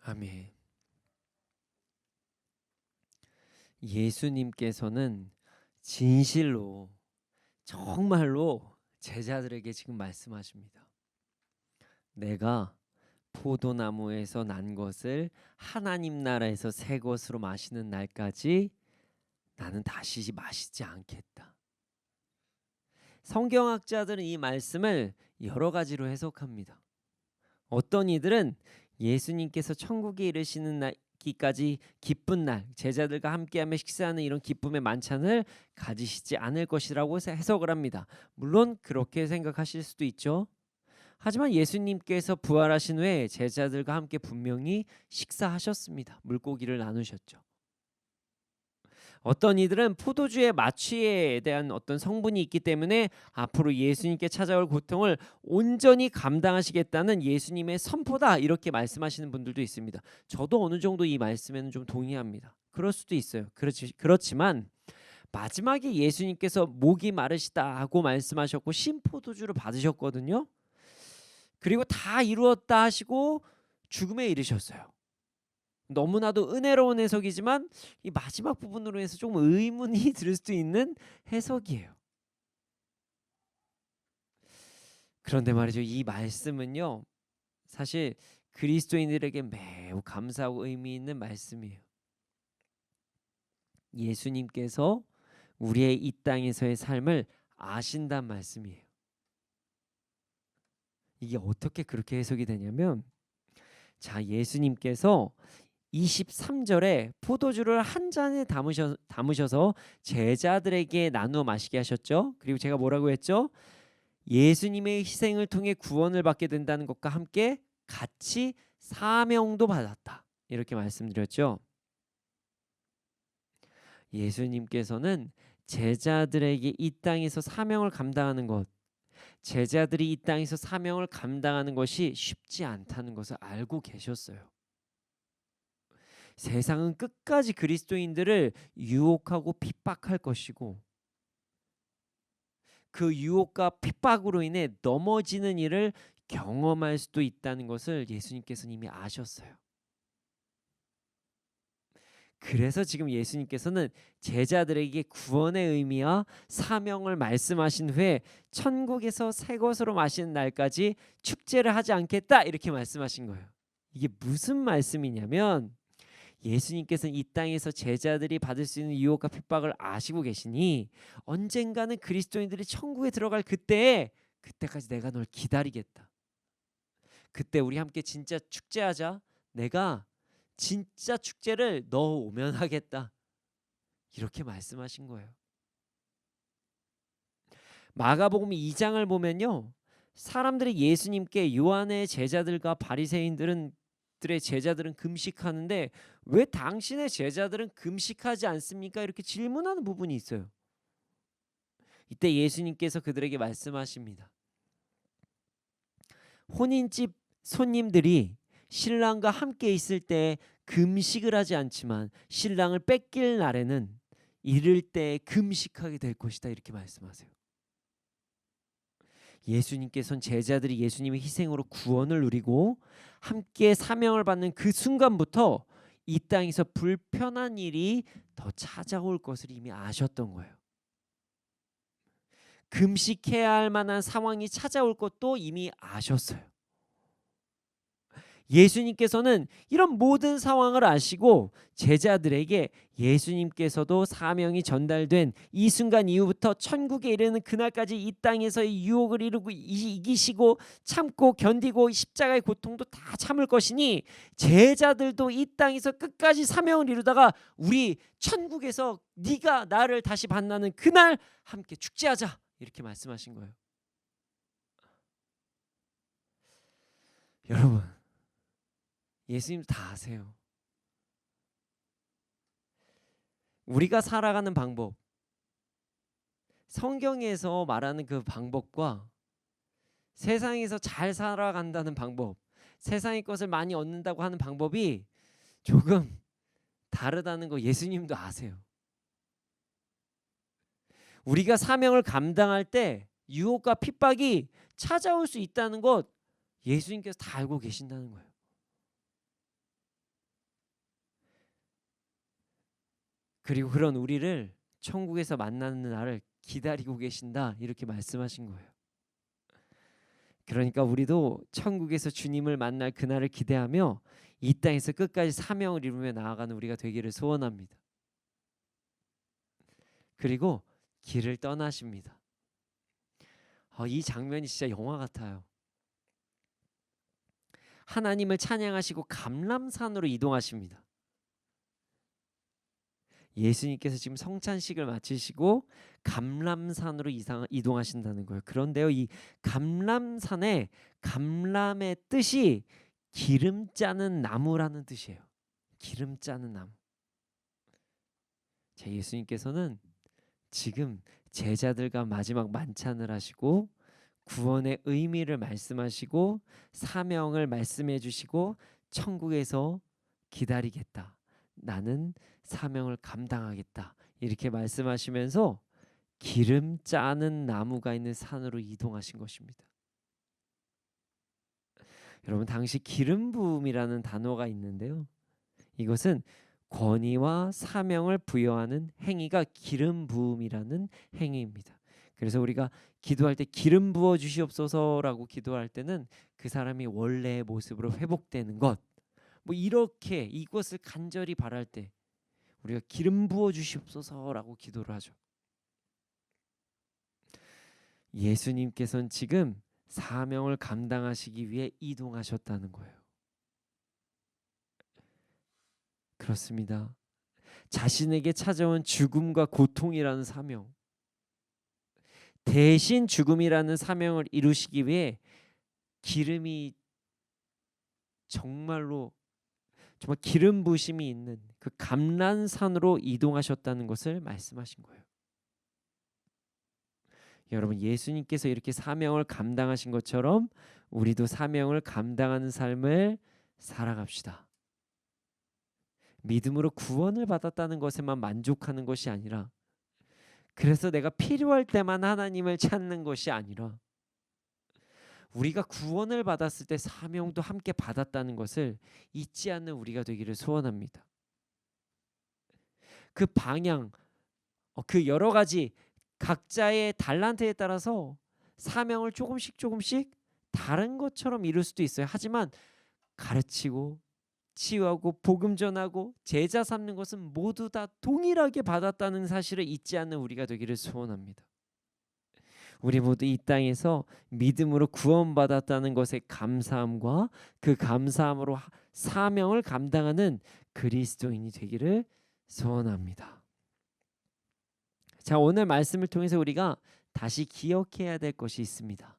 Speaker 3: 아멘. 예수님께서는 진실로 정말로 제자들에게 지금 말씀하십니다. 내가 포도나무에서 난 것을 하나님 나라에서 새 것으로 마시는 날까지 나는 다시 마시지 않겠다. 성경학자들은 이 말씀을 여러 가지로 해석합니다. 어떤 이들은 예수님께서 천국에 이르시는 날기까지 기쁜 날, 제자들과 함께하며 식사하는 이런 기쁨의 만찬을 가지시지 않을 것이라고 해석을 합니다. 물론 그렇게 생각하실 수도 있죠. 하지만 예수님께서 부활하신 후에 제자들과 함께 분명히 식사하셨습니다. 물고기를 나누셨죠. 어떤 이들은 포도주의 마취에 대한 어떤 성분이 있기 때문에 앞으로 예수님께 찾아올 고통을 온전히 감당하시겠다는 예수님의 선포다, 이렇게 말씀하시는 분들도 있습니다. 저도 어느 정도 이 말씀에는 좀 동의합니다. 그럴 수도 있어요. 그렇지만 마지막에 예수님께서 목이 마르시다 하고 말씀하셨고 신포도주를 받으셨거든요. 그리고 다 이루었다 하시고 죽음에 이르셨어요. 너무나도 은혜로운 해석이지만 이 마지막 부분으로 해서 좀 의문이 들 수도 있는 해석이에요. 그런데 말이죠, 이 말씀은요 사실 그리스도인들에게 매우 감사하고 의미 있는 말씀이에요. 예수님께서 우리의 이 땅에서의 삶을 아신단 말씀이에요. 이게 어떻게 그렇게 해석이 되냐면, 자, 예수님께서 23절에 포도주를 한 잔에 담으셔서 제자들에게 나누어 마시게 하셨죠. 그리고 제가 뭐라고 했죠? 예수님의 희생을 통해 구원을 받게 된다는 것과 함께 같이 사명도 받았다, 이렇게 말씀드렸죠. 예수님께서는 제자들에게 이 땅에서 사명을 감당하는 것, 제자들이 이 땅에서 사명을 감당하는 것이 쉽지 않다는 것을 알고 계셨어요. 세상은 끝까지 그리스도인들을 유혹하고 핍박할 것이고, 그 유혹과 핍박으로 인해 넘어지는 일을 경험할 수도 있다는 것을 예수님께서는 이미 아셨어요. 그래서 지금 예수님께서는 제자들에게 구원의 의미와 사명을 말씀하신 후에 천국에서 새 것으로 마시는 날까지 축제를 하지 않겠다, 이렇게 말씀하신 거예요. 이게 무슨 말씀이냐면, 예수님께서는 이 땅에서 제자들이 받을 수 있는 유혹과 핍박을 아시고 계시니 언젠가는 그리스도인들이 천국에 들어갈 그때까지 내가 널 기다리겠다. 그때 우리 함께 진짜 축제하자. 내가 진짜 축제를 너 오면 하겠다, 이렇게 말씀하신 거예요. 마가복음 2장을 보면요, 사람들이 예수님께 요한의 제자들과 바리새인들의 제자들은 금식하는데 왜 당신의 제자들은 금식하지 않습니까? 이렇게 질문하는 부분이 있어요. 이때 예수님께서 그들에게 말씀하십니다. 혼인집 손님들이 신랑과 함께 있을 때 금식을 하지 않지만 신랑을 뺏길 날에는 이를 때 금식하게 될 것이다, 이렇게 말씀하세요. 예수님께서는 제자들이 예수님의 희생으로 구원을 누리고 함께 사명을 받는 그 순간부터 이 땅에서 불편한 일이 더 찾아올 것을 이미 아셨던 거예요. 금식해야 할 만한 상황이 찾아올 것도 이미 아셨어요. 예수님께서는 이런 모든 상황을 아시고 제자들에게 예수님께서도 사명이 전달된 이 순간 이후부터 천국에 이르는 그날까지 이 땅에서의 유혹을 이기시고 참고 견디고 십자가의 고통도 다 참을 것이니 제자들도 이 땅에서 끝까지 사명을 이루다가 우리 천국에서 네가 나를 다시 만나는 그날 함께 축제하자, 이렇게 말씀하신 거예요. 여러분, 예수님 다 아세요. 우리가 살아가는 방법, 성경에서 말하는 그 방법과 세상에서 잘 살아간다는 방법, 세상의 것을 많이 얻는다고 하는 방법이 조금 다르다는 거 예수님도 아세요. 우리가 사명을 감당할 때 유혹과 핍박이 찾아올 수 있다는 것 예수님께서 다 알고 계신다는 거예요. 그리고 그런 우리를 천국에서 만나는 날을 기다리고 계신다 이렇게 말씀하신 거예요. 그러니까 우리도 천국에서 주님을 만날 그날을 기대하며 이 땅에서 끝까지 사명을 이루며 나아가는 우리가 되기를 소원합니다. 그리고 길을 떠나십니다. 이 장면이 진짜 영화 같아요. 하나님을 찬양하시고 감람산으로 이동하십니다. 예수님께서 지금 성찬식을 마치시고 감람산으로 이동하신다는 거예요. 그런데요, 이 감람산에 감람의 뜻이 기름 짜는 나무라는 뜻이에요. 기름 짜는 나무. 자, 예수님께서는 지금 제자들과 마지막 만찬을 하시고 구원의 의미를 말씀하시고 사명을 말씀해 주시고 천국에서 기다리겠다. 나는 사명을 감당하겠다. 이렇게 말씀하시면서 기름 짜는 나무가 있는 산으로 이동하신 것입니다. 여러분, 당시 기름 부음이라는 단어가 있는데요. 이것은 권위와 사명을 부여하는 행위가 기름 부음이라는 행위입니다. 그래서 우리가 기도할 때 기름 부어 주시옵소서라고 기도할 때는 그 사람이 원래의 모습으로 회복되는 것, 뭐 이렇게 이것을 간절히 바랄 때 우리가 기름 부어 주시옵소서라고 기도를 하죠. 예수님께서는 지금 사명을 감당하시기 위해 이동하셨다는 거예요. 그렇습니다. 자신에게 찾아온 죽음과 고통이라는 사명, 대신 죽음이라는 사명을 이루시기 위해 기름이 정말 기름 부심이 있는 그 감람산으로 이동하셨다는 것을 말씀하신 거예요. 여러분, 예수님께서 이렇게 사명을 감당하신 것처럼 우리도 사명을 감당하는 삶을 살아갑시다. 믿음으로 구원을 받았다는 것에만 만족하는 것이 아니라, 그래서 내가 필요할 때만 하나님을 찾는 것이 아니라, 우리가 구원을 받았을 때 사명도 함께 받았다는 것을 잊지 않는 우리가 되기를 소원합니다. 그 방향, 그 여러 가지 각자의 달란트에 따라서 사명을 조금씩 다른 것처럼 이룰 수도 있어요. 하지만 가르치고 치유하고 복음 전하고 제자 삼는 것은 모두 다 동일하게 받았다는 사실을 잊지 않는 우리가 되기를 소원합니다. 우리 모두 이 땅에서 믿음으로 구원받았다는 것에 감사함과 그 감사함으로 사명을 감당하는 그리스도인이 되기를 소원합니다. 자, 오늘 말씀을 통해서 우리가 다시 기억해야 될 것이 있습니다.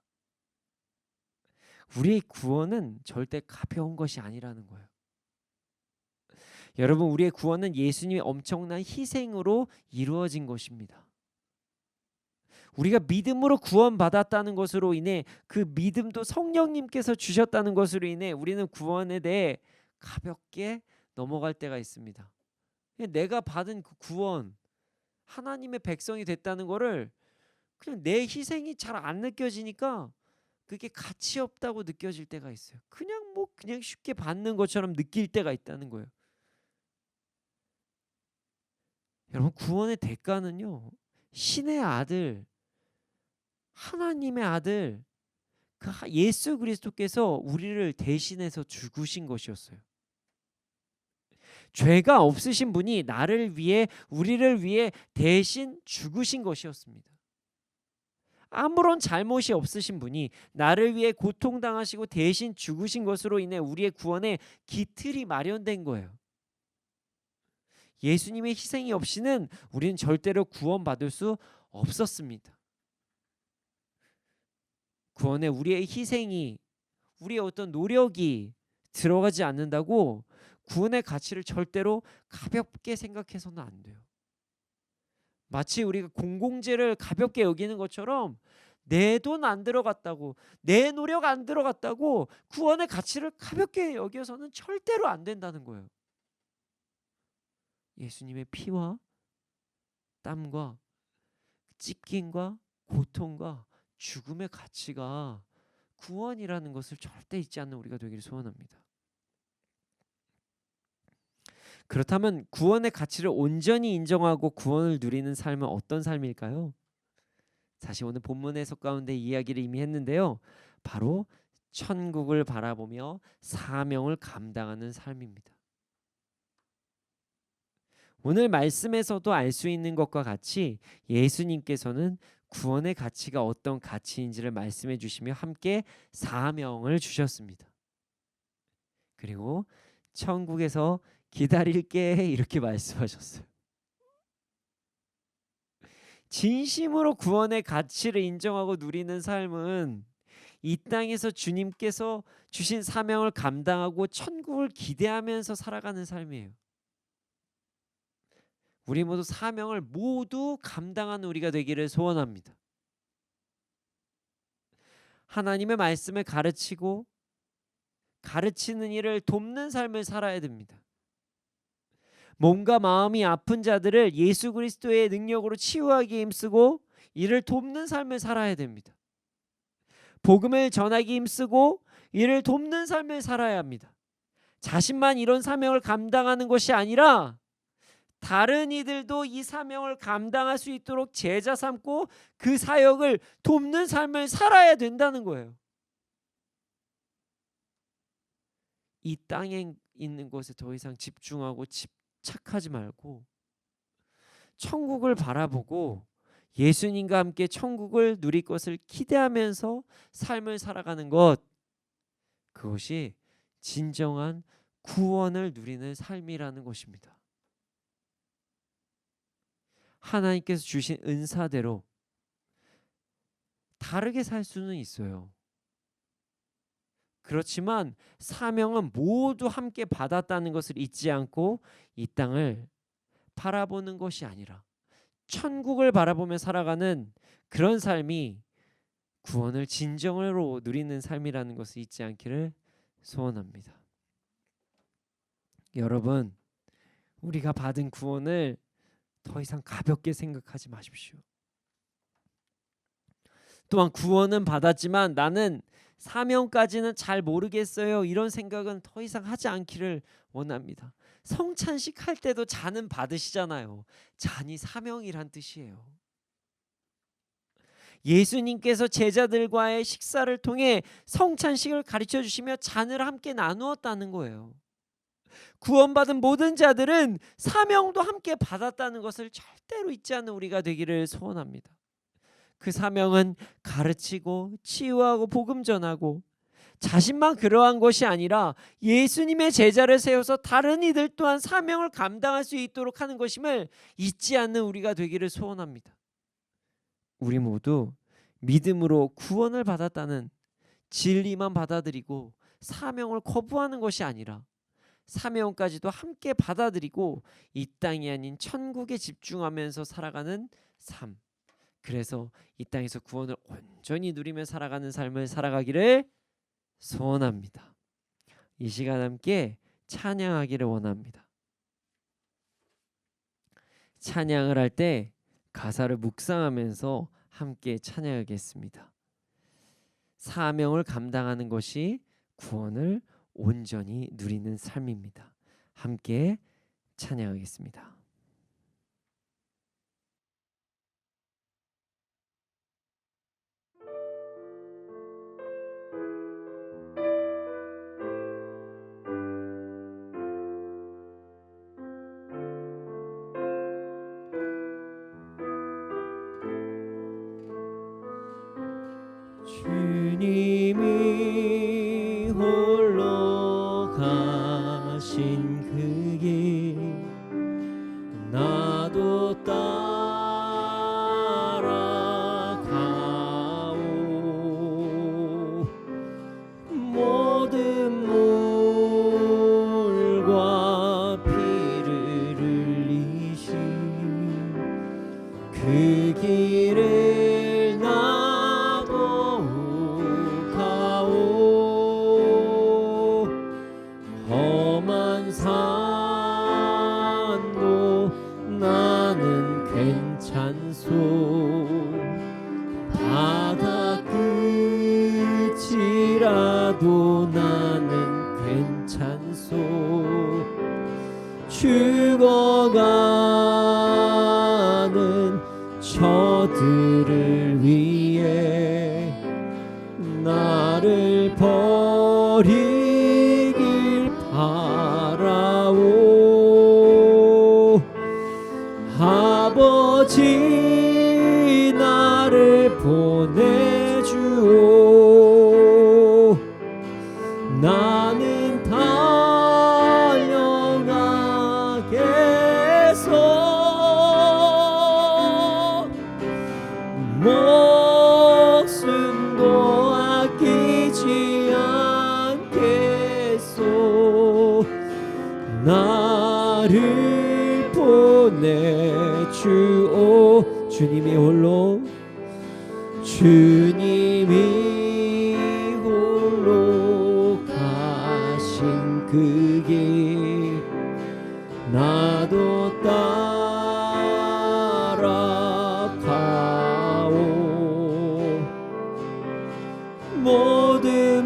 Speaker 3: 우리의 구원은 절대 가벼운 것이 아니라는 거예요. 여러분, 우리의 구원은 예수님의 엄청난 희생으로 이루어진 것입니다. 우리가 믿음으로 구원받았다는 것으로 인해 그 믿음도 성령님께서 주셨다는 것으로 인해 우리는 구원에 대해 가볍게 넘어갈 때가 있습니다. 내가 받은 그 구원, 하나님의 백성이 됐다는 거를 그냥 내 희생이 잘 안 느껴지니까 그게 가치 없다고 느껴질 때가 있어요. 그냥 쉽게 받는 것처럼 느낄 때가 있다는 거예요. 여러분, 구원의 대가는요, 신의 아들, 하나님의 아들, 그 예수 그리스도께서 우리를 대신해서 죽으신 것이었어요. 죄가 없으신 분이 나를 위해, 우리를 위해 대신 죽으신 것이었습니다. 아무런 잘못이 없으신 분이 나를 위해 고통당하시고 대신 죽으신 것으로 인해 우리의 구원에 기틀이 마련된 거예요. 예수님의 희생이 없이는 우리는 절대로 구원받을 수 없었습니다. 구원에 우리의 희생이, 우리의 어떤 노력이 들어가지 않는다고 구원의 가치를 절대로 가볍게 생각해서는 안 돼요. 마치 우리가 공공재를 가볍게 여기는 것처럼 내 돈 안 들어갔다고, 내 노력 안 들어갔다고 구원의 가치를 가볍게 여겨서는 절대로 안 된다는 거예요. 예수님의 피와 땀과 찢김과 고통과 죽음의 가치가 구원이라는 것을 절대 잊지 않는 우리가 되기를 소원합니다. 그렇다면 구원의 가치를 온전히 인정하고 구원을 누리는 삶은 어떤 삶일까요? 사실 오늘 본문 해석 가운데 이야기를 이미 했는데요. 바로 천국을 바라보며 사명을 감당하는 삶입니다. 오늘 말씀에서도 알 수 있는 것과 같이 예수님께서는 구원의 가치가 어떤 가치인지를 말씀해 주시며 함께 사명을 주셨습니다. 그리고 천국에서 기다릴게 이렇게 말씀하셨어요. 진심으로 구원의 가치를 인정하고 누리는 삶은 이 땅에서 주님께서 주신 사명을 감당하고 천국을 기대하면서 살아가는 삶이에요. 우리 모두 사명을 모두 감당하는 우리가 되기를 소원합니다. 하나님의 말씀을 가르치고 가르치는 일을 돕는 삶을 살아야 됩니다. 몸과 마음이 아픈 자들을 예수 그리스도의 능력으로 치유하기 힘쓰고 이를 돕는 삶을 살아야 됩니다. 복음을 전하기 힘쓰고 이를 돕는 삶을 살아야 합니다. 자신만 이런 사명을 감당하는 것이 아니라 다른 이들도 이 사명을 감당할 수 있도록 제자 삼고 그 사역을 돕는 삶을 살아야 된다는 거예요. 이 땅에 있는 것에 더 이상 집중하고 착하지 말고 천국을 바라보고 예수님과 함께 천국을 누릴 것을 기대하면서 삶을 살아가는 것, 그것이 진정한 구원을 누리는 삶이라는 것입니다. 하나님께서 주신 은사대로 다르게 살 수는 있어요. 그렇지만 사명은 모두 함께 받았다는 것을 잊지 않고 이 땅을 바라보는 것이 아니라 천국을 바라보며 살아가는 그런 삶이 구원을 진정으로 누리는 삶이라는 것을 잊지 않기를 소원합니다. 여러분, 우리가 받은 구원을 더 이상 가볍게 생각하지 마십시오. 또한 구원은 받았지만 나는 사명까지는 잘 모르겠어요, 이런 생각은 더 이상 하지 않기를 원합니다. 성찬식 할 때도 잔은 받으시잖아요. 잔이 사명이란 뜻이에요. 예수님께서 제자들과의 식사를 통해 성찬식을 가르쳐 주시며 잔을 함께 나누었다는 거예요. 구원받은 모든 자들은 사명도 함께 받았다는 것을 절대로 잊지 않는 우리가 되기를 소원합니다. 그 사명은 가르치고 치유하고 복음 전하고 자신만 그러한 것이 아니라 예수님의 제자를 세워서 다른 이들 또한 사명을 감당할 수 있도록 하는 것임을 잊지 않는 우리가 되기를 소원합니다. 우리 모두 믿음으로 구원을 받았다는 진리만 받아들이고 사명을 거부하는 것이 아니라 사명까지도 함께 받아들이고 이 땅이 아닌 천국에 집중하면서 살아가는 삶, 그래서 이 땅에서 구원을 온전히 누리며 살아가는 삶을 살아가기를 소원합니다. 이 시간 함께 찬양하기를 원합니다. 찬양을 할 때 가사를 묵상하면서 함께 찬양하겠습니다. 사명을 감당하는 것이 구원을 온전히 누리는 삶입니다. 함께 찬양하겠습니다. 주님이 홀로 가신 그 길 나도 따라가오. 모든 물과 피를 흘리신 험한 산도 나는 괜찮소 바다 끝이라도 나는 괜찮소 죽어가는 저들을 위해 나를 버리길 바라오 아버지 나를 보내주오 나는 달려가겠소 목숨도 아끼지 않겠소 나를 보내주오 주님이 홀로 가신 그 길 나도 따라가오 모든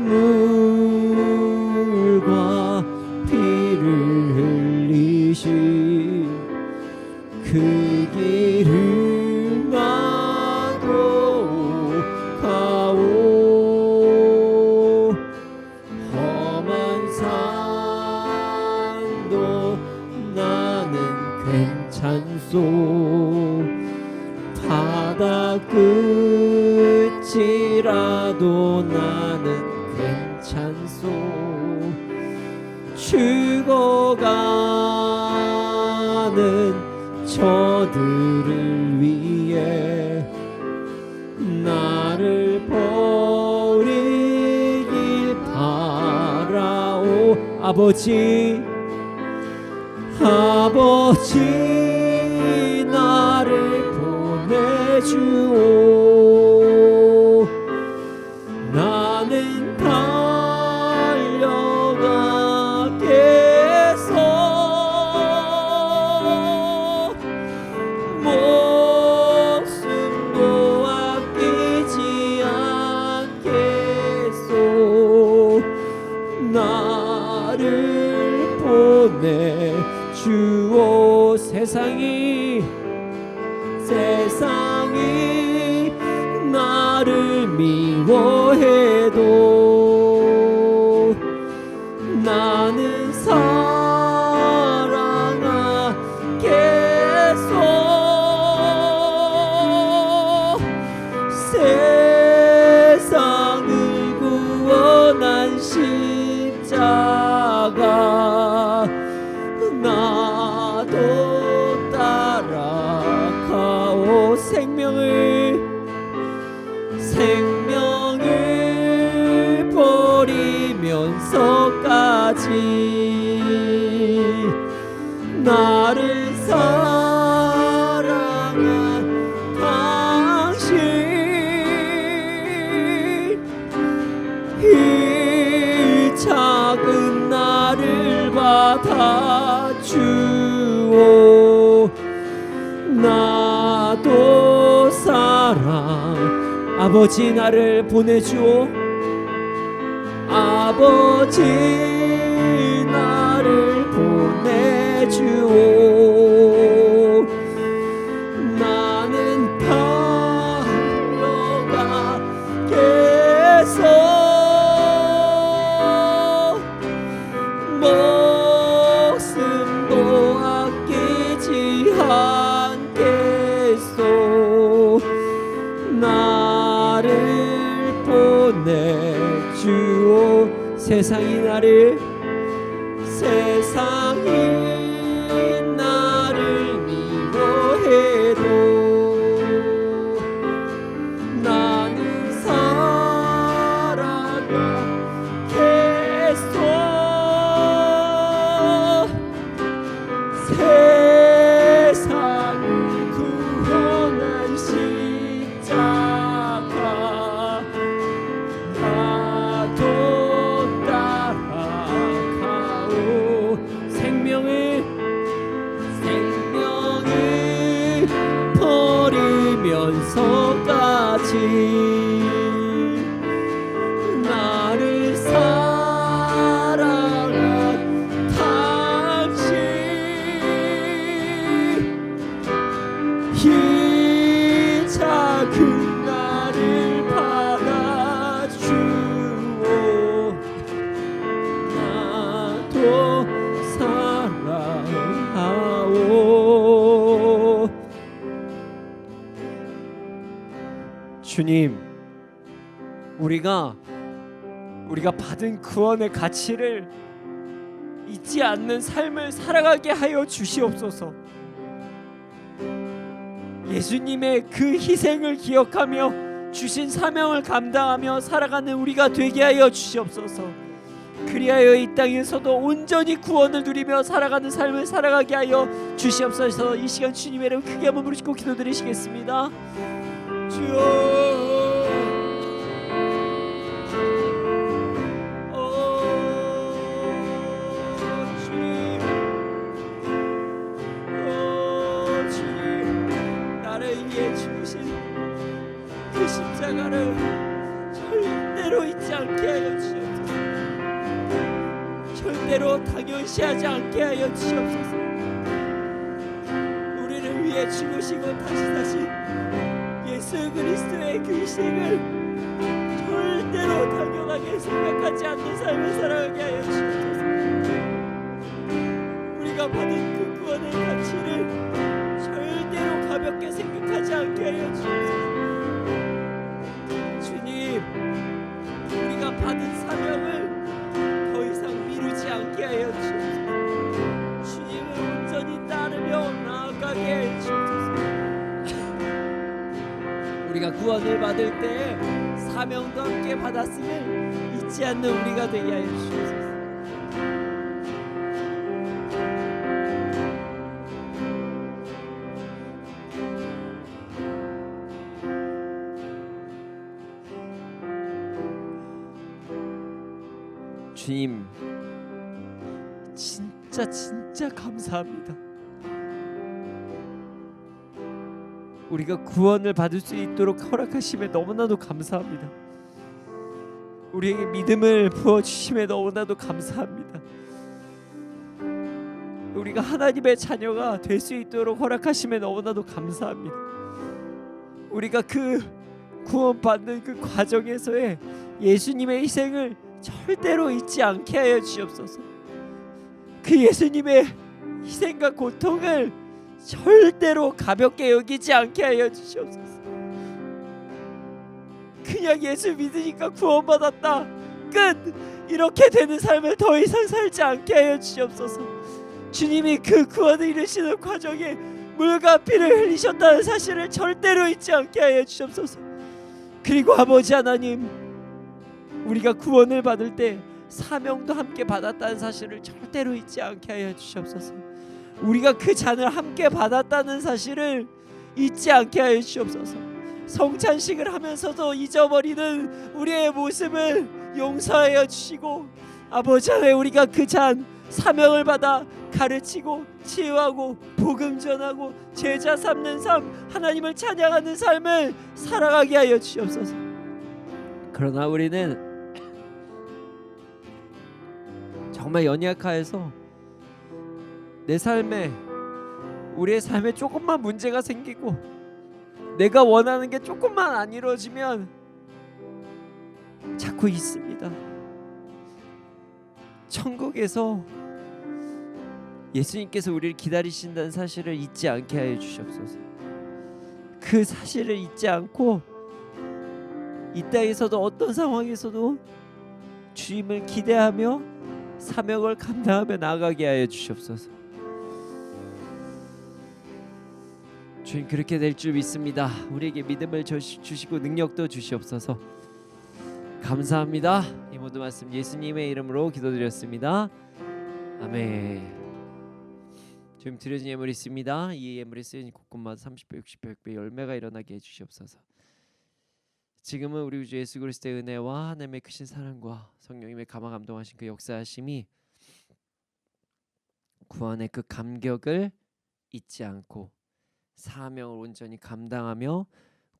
Speaker 3: 물과 피를 흘리신 그 길을 나도 가오 험한 산도 나는 괜찮소 바다 끝이라도 나는 괜찮소 죽어가는 저들을 위해 나를 버리길 바라오 아버지 나를 보내주오 나는 달려가겠소 목숨도 아끼지 않겠소 나를 보내주오 세상이 나를 미워해도 나는 사랑하겠소 세상을 구원한 십자가 나도 따라가오 생명을 버리면서까지 나를 사랑한 당신 이 작은 나를 받아주오 나도 사랑 아버지 나를 보내주오 아버지 나를 보내주오 나는 달려가겠소 목숨도 아끼지 않겠소 나를 보내주오 세상이 나를 미워해도 나는 살아가겠소 세상을 구원한 십자가 나도 따라가오 땅에서까지 나를 사랑한 당신 이 작은 나를 받아주오 나도 사랑하오. 주님, 우리가 받은 구원의 가치를 잊지 않는 삶을 살아가게 하여 주시옵소서. 예수님의 그 희생을 기억하며 주신 사명을 감당하며 살아가는 우리가 되게 하여 주시옵소서. 그리하여 이 땅에서도 온전히 구원을 누리며 살아가는 삶을 살아가게 하여 주시옵소서. 이 시간 주님의 이름 크게 한번 부르시고 기도드리시겠습니다. 주여, 그 십자가를 절대로 잊지 않게 하여 주시옵소서. 절대로 당연시하지 않게 하여 주시옵소서. 우리를 위해 죽으시고 다시 예수 그리스도의 그 희생을 절대로 당연하게 생각하지 않는 삶을 살아가게 하여 주시옵소서. 우리가 받은 그 구원의 가치를 절대로 가볍게 생각하지 않게 하여 주옵소서. 주님, 우리가 받은 사명을 더 이상 미루지 않게 하여 주옵소서. 주님을 온전히 따르며 나아가게 하여 주옵소서. 우리가 구원을 받을 때 사명도 함께 받았음을 잊지 않는 우리가 되게 하여 주옵소서. 주님, 진짜 감사합니다. 우리가 구원을 받을 수 있도록 허락하심에 너무나도 감사합니다. 우리에게 믿음을 부어주심에 너무나도 감사합니다. 우리가 하나님의 자녀가 될 수 있도록 허락하심에 너무나도 감사합니다. 우리가 그 구원받는 그 과정에서의 예수님의 희생을 절대로 잊지 않게 하여 주옵소서. 그 예수님의 희생과 고통을 절대로 가볍게 여기지 않게 하여 주시옵소서. 그냥 예수 믿으니까 구원받았다, 끝, 이렇게 되는 삶을 더 이상 살지 않게 하여 주시옵소서. 주님이 그 구원을 이루시는 과정에 물과 피를 흘리셨다는 사실을 절대로 잊지 않게 하여 주시옵소서. 그리고 아버지 하나님, 우리가 구원을 받을 때 사명도 함께 받았다는 사실을 절대로 잊지 않게 하여 주시옵소서. 우리가 그 잔을 함께 받았다는 사실을 잊지 않게 하여 주시옵소서. 성찬식을 하면서도 잊어버리는 우리의 모습을 용서하여 주시고, 아버지 하나님, 우리가 그 잔 사명을 받아 가르치고 치유하고 복음 전하고 제자 삼는 삶, 하나님을 찬양하는 삶을 살아가게 하여 주시옵소서. 그러나 우리는 정말 연약하여서 내 삶에, 우리의 삶에 조금만 문제가 생기고 내가 원하는 게 조금만 안 이루어지면 자꾸 있습니다. 천국에서 예수님께서 우리를 기다리신다는 사실을 잊지 않게 하여 주시옵소서. 그 사실을 잊지 않고 이 땅에서도 어떤 상황에서도 주님을 기대하며 사명을 감당하며 나아가게 하여 주시옵소서. 주님, 그렇게 될 줄 믿습니다. 우리에게 믿음을 주시고 능력도 주시옵소서. 감사합니다. 이 모든 말씀 예수님의 이름으로 기도드렸습니다. 아멘. 주님, 드려진 예물이 있습니다. 이 예물이 쓰인 곳곳마다 30배, 60배, 100배 열매가 일어나게 해주시옵소서. 지금은 우리 주 예수 그리스도의 은혜와 하나님의 크신 사랑과 성령님의 감화 감동하신 그 역사하심이 구원의 그 감격을 잊지 않고 사명을 온전히 감당하며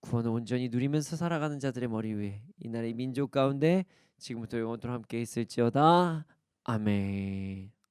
Speaker 3: 구원을 온전히 누리면서 살아가는 자들의 머리 위에 이 나라의 민족 가운데 지금부터 영원토록 함께 있을지어다. 아멘.